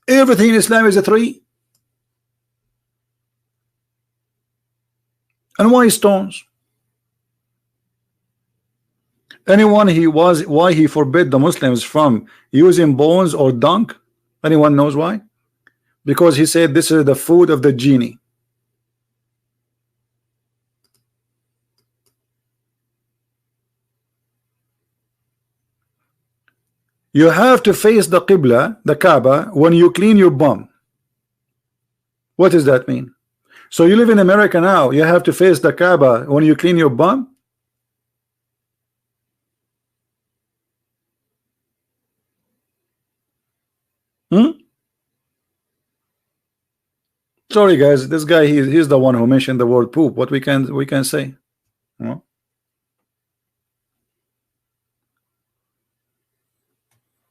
Everything in Islam is a 3. And why stones? Anyone why he forbid the Muslims from using bones or dung? Anyone knows why? Because he said this is the food of the genie. You have to face the Qibla, the Kaaba, when you clean your bum. What does that mean? So you live in America now, you have to face the Kaaba when you clean your bum? Sorry guys, this guy he's the one who mentioned the word poop. What we can say?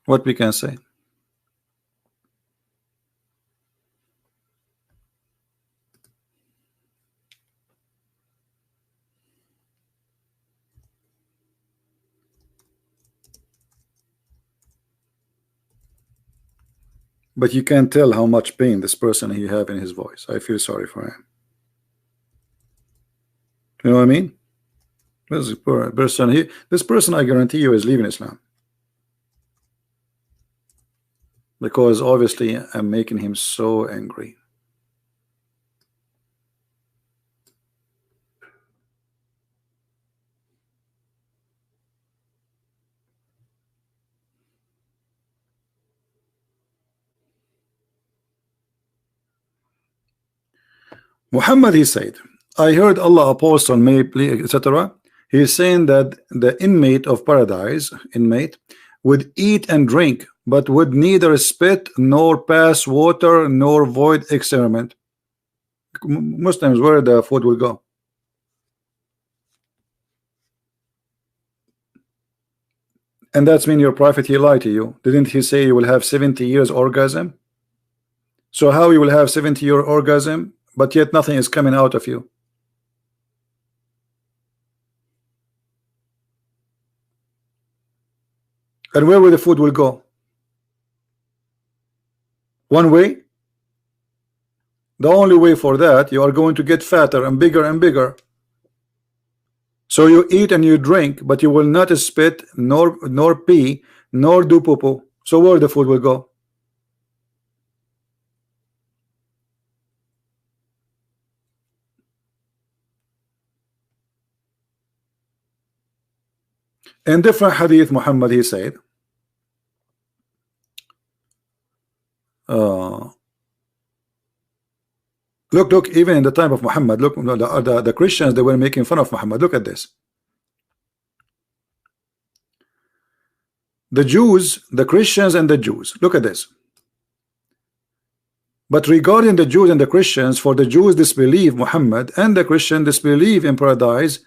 What we can say? But you can't tell how much pain this person he have in his voice. I feel sorry for him. You know what I mean? This person here, this person, I guarantee you, is leaving Islam, because obviously I'm making him so angry. Muhammad, he said, I heard Allah apostle etc. He is saying that the inmate of paradise, would eat and drink, but would neither spit nor pass water nor void experiment. Muslims, where the food will go? And that's mean your prophet, he lied to you. Didn't he say you will have 70 years orgasm? So how you will have 70-year orgasm, but yet nothing is coming out of you? And where will the food will go? One way? The only way for that, you are going to get fatter and bigger and bigger. So you eat and you drink, but you will not spit, nor pee, nor do poo-poo. So where the food will go? In different hadith, Muhammad, he said, look, even in the time of Muhammad, look, the Christians, they were making fun of Muhammad. Look at this. The Jews, the Christians and the Jews, look at this. But regarding the Jews and the Christians, for the Jews disbelieve Muhammad, and the Christian disbelieve in paradise,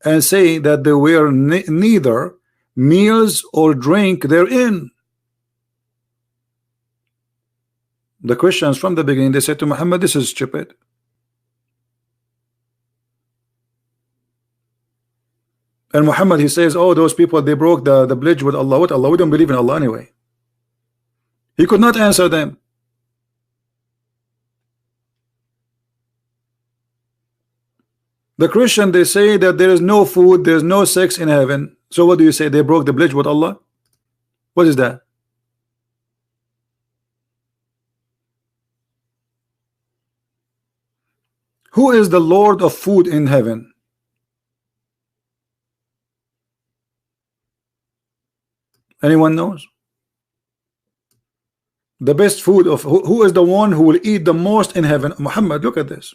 and say that they were neither meals or drink therein. The Christians from the beginning, they said to Muhammad, this is stupid. And Muhammad, he says, oh, those people, they broke the bridge with Allah. What Allah? We don't believe in Allah anyway. He could not answer them. The Christian, they say that there is no food, there is no sex in heaven. So what do you say? They broke the bridge with Allah? What is that? Who is the Lord of food in heaven? Anyone knows? The best food of who is the one who will eat the most in heaven? Muhammad, look at this.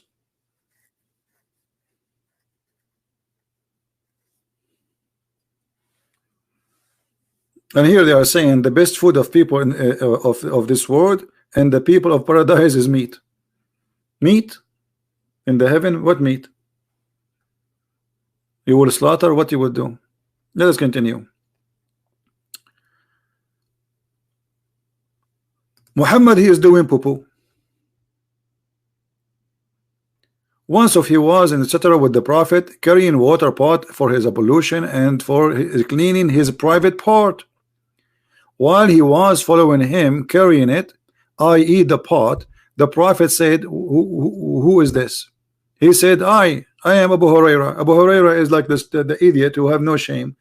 And here they are saying the best food of people in, of this world and the people of paradise is meat. Meat in the heaven. What meat? You will slaughter. What you will do? Let us continue. Muhammad, he is doing poo-poo. Once he was, etc., with the Prophet, carrying water pot for his ablution and for cleaning his private part. While he was following him, carrying it, i.e. the pot, the Prophet said, who is this? He said, I am Abu Huraira. Abu Huraira is like this, the idiot who have no shame,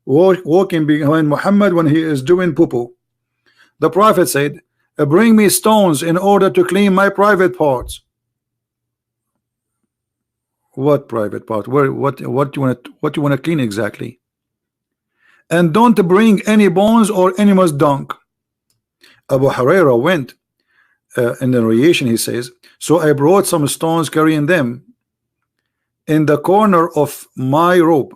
walking behind Muhammad when he is doing poo-poo. The Prophet said, bring me stones in order to clean my private parts. What private part? Where? What you want to clean exactly? And don't bring any bones or animal's dung. Abu Huraira went in the narration, he says, so I brought some stones, carrying them in the corner of my robe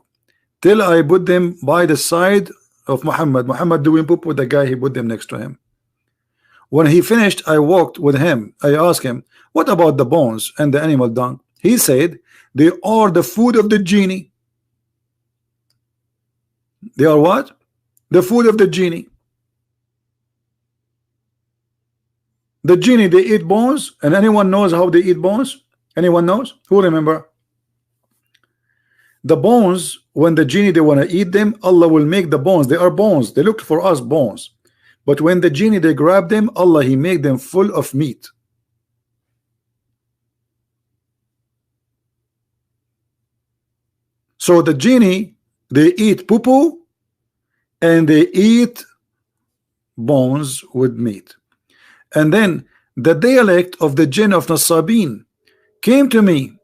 till I put them by the side of Muhammad. Muhammad doing poop with the guy, he put them next to him. When he finished, I walked with him. I asked him, what about the bones and the animal dung? He said, they are the food of the genie. They are what? The food of the genie. The genie, they eat bones. And anyone knows how they eat bones? Anyone knows? Who remember? The bones, when the genie, they want to eat them, Allah will make the bones. They are bones. They look for us bones. But when the genie, they grab them, Allah, he make them full of meat. So the genie, they eat poo-poo and they eat bones with meat. And then the dialect of the jinn of Nasabin came to me,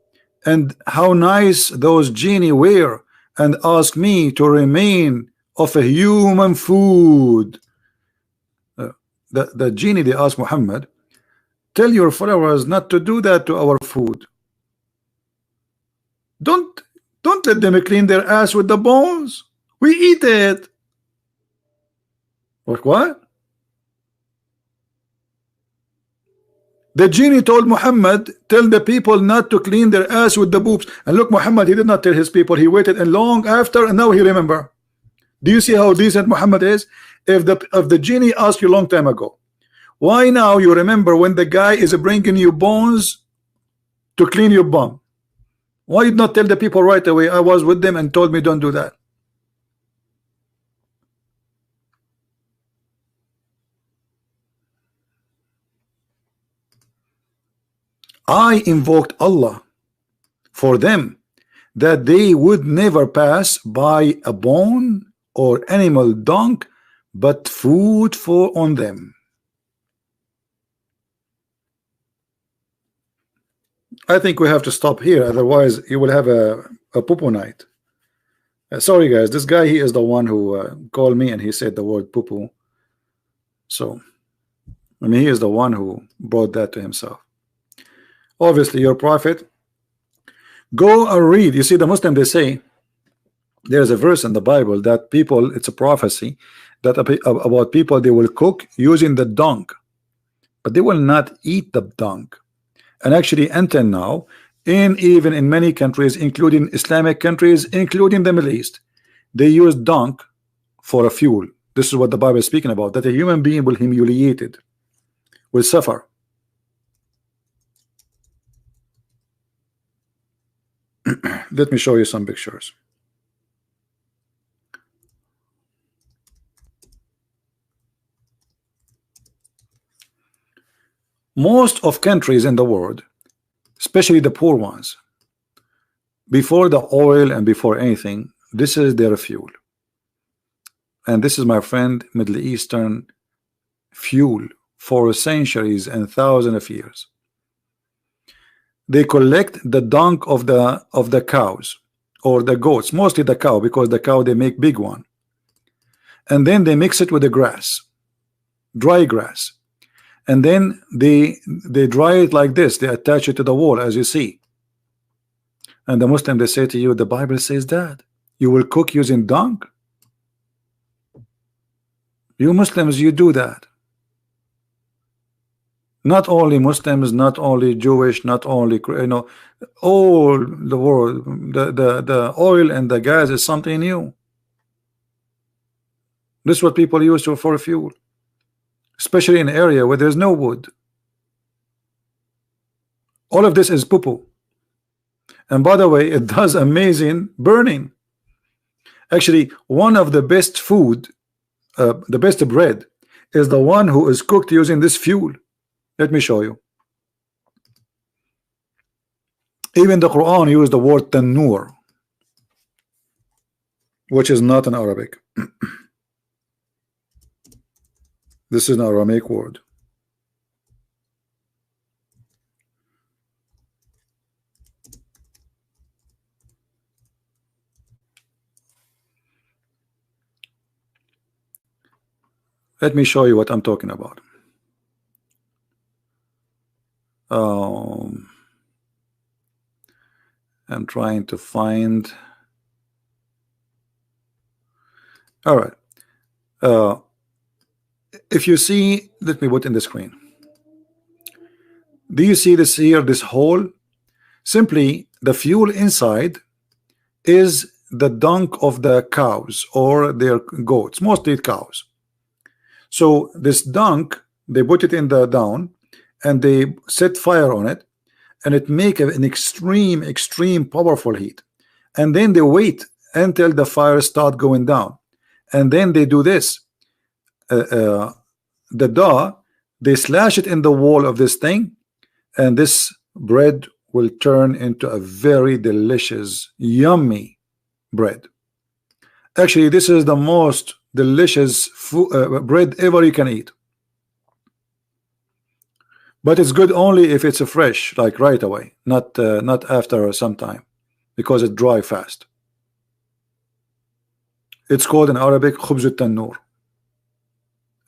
and how nice those genie were, and asked me to remain of a human food. The genie, they asked Muhammad, tell your followers not to do that to our food. Don't let them clean their ass with the bones. We eat it. Like what? The genie told Muhammad, tell the people not to clean their ass with the boobs. And look, Muhammad, he did not tell his people. He waited and long after, and now he remember. Do you see how decent Muhammad is? If the genie asked you a long time ago, why now you remember when the guy is bringing you bones to clean your bum? Why did not tell the people right away? I was with them and told me don't do that. I invoked Allah for them that they would never pass by a bone or animal dung, but food for on them. I think we have to stop here, otherwise you will have a poo-poo night. Sorry guys, this guy, he is the one who called me and he said the word poo-poo. So I mean, he is the one who brought that to himself. Obviously your prophet, go and read. You see, the Muslim, they say there's a verse in the Bible that people, it's a prophecy that about people, they will cook using the dung, but they will not eat the dung. And actually until now, even in many countries, including Islamic countries, including the Middle East, they use dung for a fuel. This is what the Bible is speaking about, that a human being will be humiliated, will suffer. Let me show you some pictures. Most of countries in the world, especially the poor ones, before the oil and before anything, this is their fuel. And this is, my friend, Middle Eastern fuel for centuries and thousands of years. They collect the dung of the cows or the goats, mostly the cow, because the cow, they make big one, and then they mix it with the grass, dry grass, and then they dry it like this. They attach it to the wall, as you see. And the Muslim, they say to you, the Bible says that you will cook using dung. You Muslims, you do that. Not only Muslims, not only Jewish, not only, you know, all the world, the oil and the gas is something new. This is what people use for fuel, especially in an area where there's no wood. All of this is poo-poo. And by the way, it does amazing burning. Actually, one of the best food, the best bread, is the one who is cooked using this fuel. Let me show you. Even the Quran used the word tanur, which is not an Arabic. This is an Aramaic word. Let me show you what I'm talking about. I'm trying to find. All right. If you see, let me put in the screen. Do you see this here, this hole? Simply the fuel inside is the dung of the cows or their goats, mostly cows. So this dung, they put it in the down and they set fire on it, and it make an extreme powerful heat, and then they wait until the fire start going down, and then they do this. The dough, they slash it in the wall of this thing, and this bread will turn into a very delicious, yummy bread. Actually, this is the most delicious bread ever you can eat. But it's good only if it's fresh, like right away, not after some time, because it dry fast. It's called in Arabic khubz al-tannur.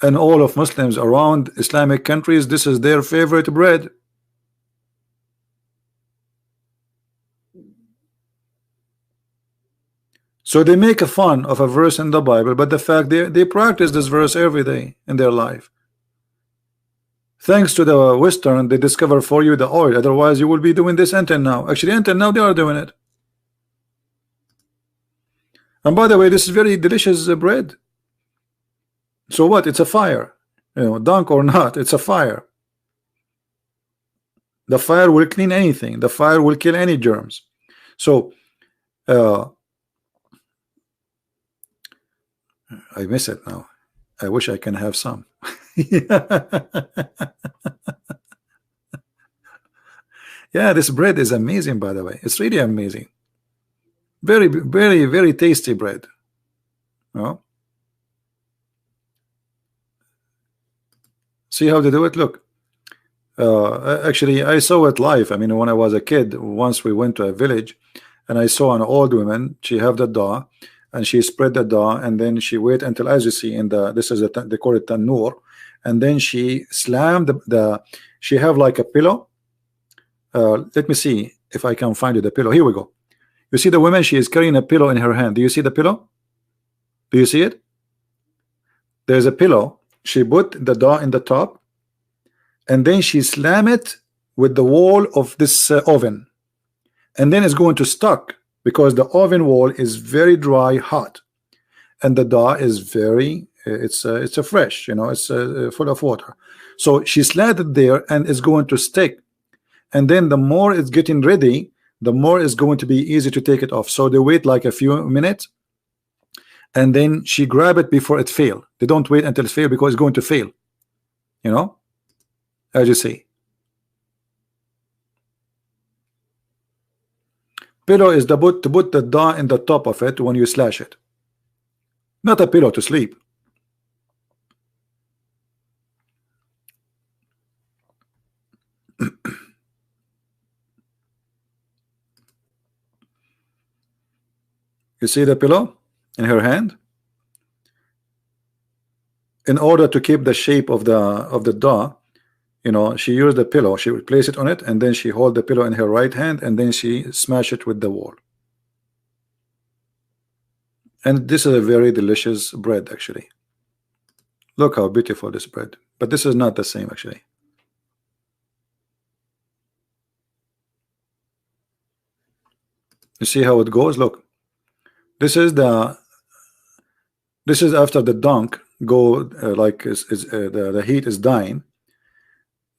And all of Muslims around Islamic countries, this is their favorite bread. So they make a fun of a verse in the Bible, but the fact they practice this verse every day in their life. Thanks to the Western, they discover for you the oil. Otherwise, you will be doing this until now. Actually, until now, they are doing it. And by the way, this is very delicious bread. So what? It's a fire. You know, dunk or not, it's a fire. The fire will clean anything. The fire will kill any germs. So, I miss it now. I wish I can have some. Yeah, this bread is amazing, by the way. It's really amazing. Very, very, very tasty bread. Oh. See how they do it? Look. Actually, I saw it live. I mean, when I was a kid, once we went to a village, and I saw an old woman. She have the dough, and she spread the dough, and then she wait until, as you see in the, this is they call it tannur, and then she slammed she have like a pillow. Let me see if I can find you the pillow. Here we go. You see the woman, she is carrying a pillow in her hand. Do you see the pillow? Do you see it? There's a pillow. She put the dough in the top, and then she slam it with the wall of this oven, and then it's going to stuck because the oven wall is very dry, hot, and the dough is very it's a fresh, you know, it's full of water. So she slammed it there, and it's going to stick. And then the more it's getting ready, the more it's going to be easy to take it off. So they wait like a few minutes, and then she grab it before it fail. They don't wait until it fail because it's going to fail, you know, as you see. Pillow is to put the dough in the top of it when you slash it, not a pillow to sleep. You see the pillow in her hand? In order to keep the shape of the dough, you know, she used the pillow. She would place it on it, and then she hold the pillow in her right hand, and then she smash it with the wall. And this is a very delicious bread, actually. Look how beautiful this bread. But this is not the same, actually. You see how it goes? Look. This is after the dunk go like the heat is dying.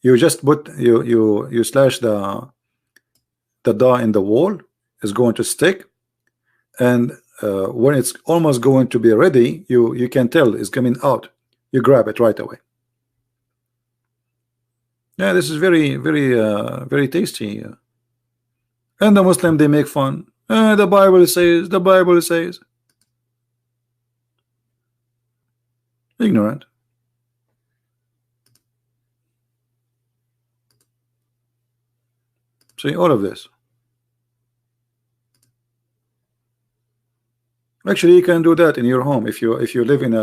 You just put you slash the dough in the wall. Is going to stick, and when it's almost going to be ready, you can tell it's coming out. You grab it right away. Yeah, this is very, very, very tasty. And the Muslim, they make fun. The Bible says, the Bible says. Ignorant. See all of this. Actually, you can do that in your home if you live in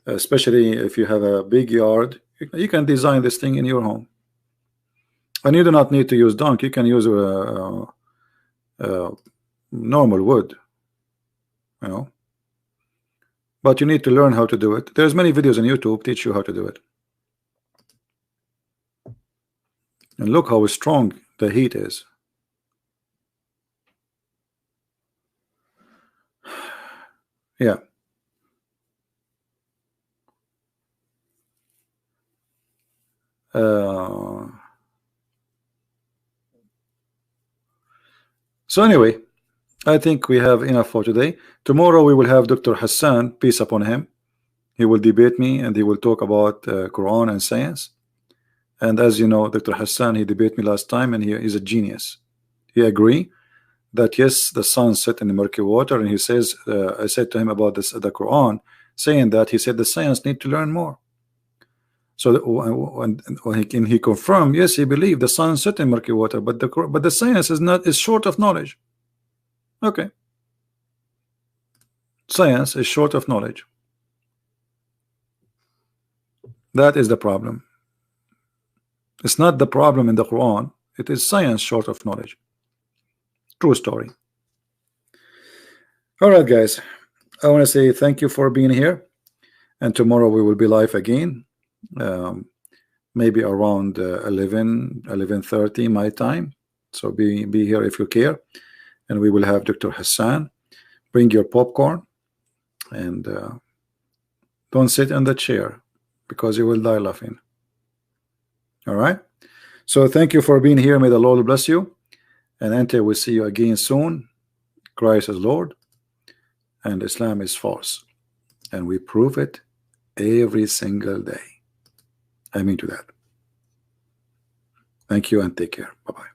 especially if you have a big yard. You can design this thing in your home, and you do not need to use dung. You can use normal wood, you know, but you need to learn how to do it. There's many videos on YouTube teach you how to do it. And look how strong the heat is. Yeah. So anyway, I think we have enough for today. Tomorrow we will have Dr. Hassan, peace upon him. He will debate me, and he will talk about Quran and science. And as you know, Dr. Hassan, he debated me last time, and he is a genius. He agree that yes, the sun set in the murky water, and he says, I said to him about this, the Quran, saying that, he said the science need to learn more. So when he confirmed, yes, he believed the sun set in murky water, but the science is short of knowledge. Okay, science is short of knowledge. That is the problem. It's not the problem in the Quran, it is science short of knowledge. True story. All right, guys, I want to say thank you for being here, and tomorrow we will be live again, maybe around 11:30 my time. So be here if you care, and we will have Dr. Hassan. Bring your popcorn, and don't sit on the chair, because you will die laughing. All right, so thank you for being here. May the Lord bless you, and until we see you again soon, Christ is Lord and Islam is false, and we prove it every single day. I mean to that. Thank you and take care. Bye-bye.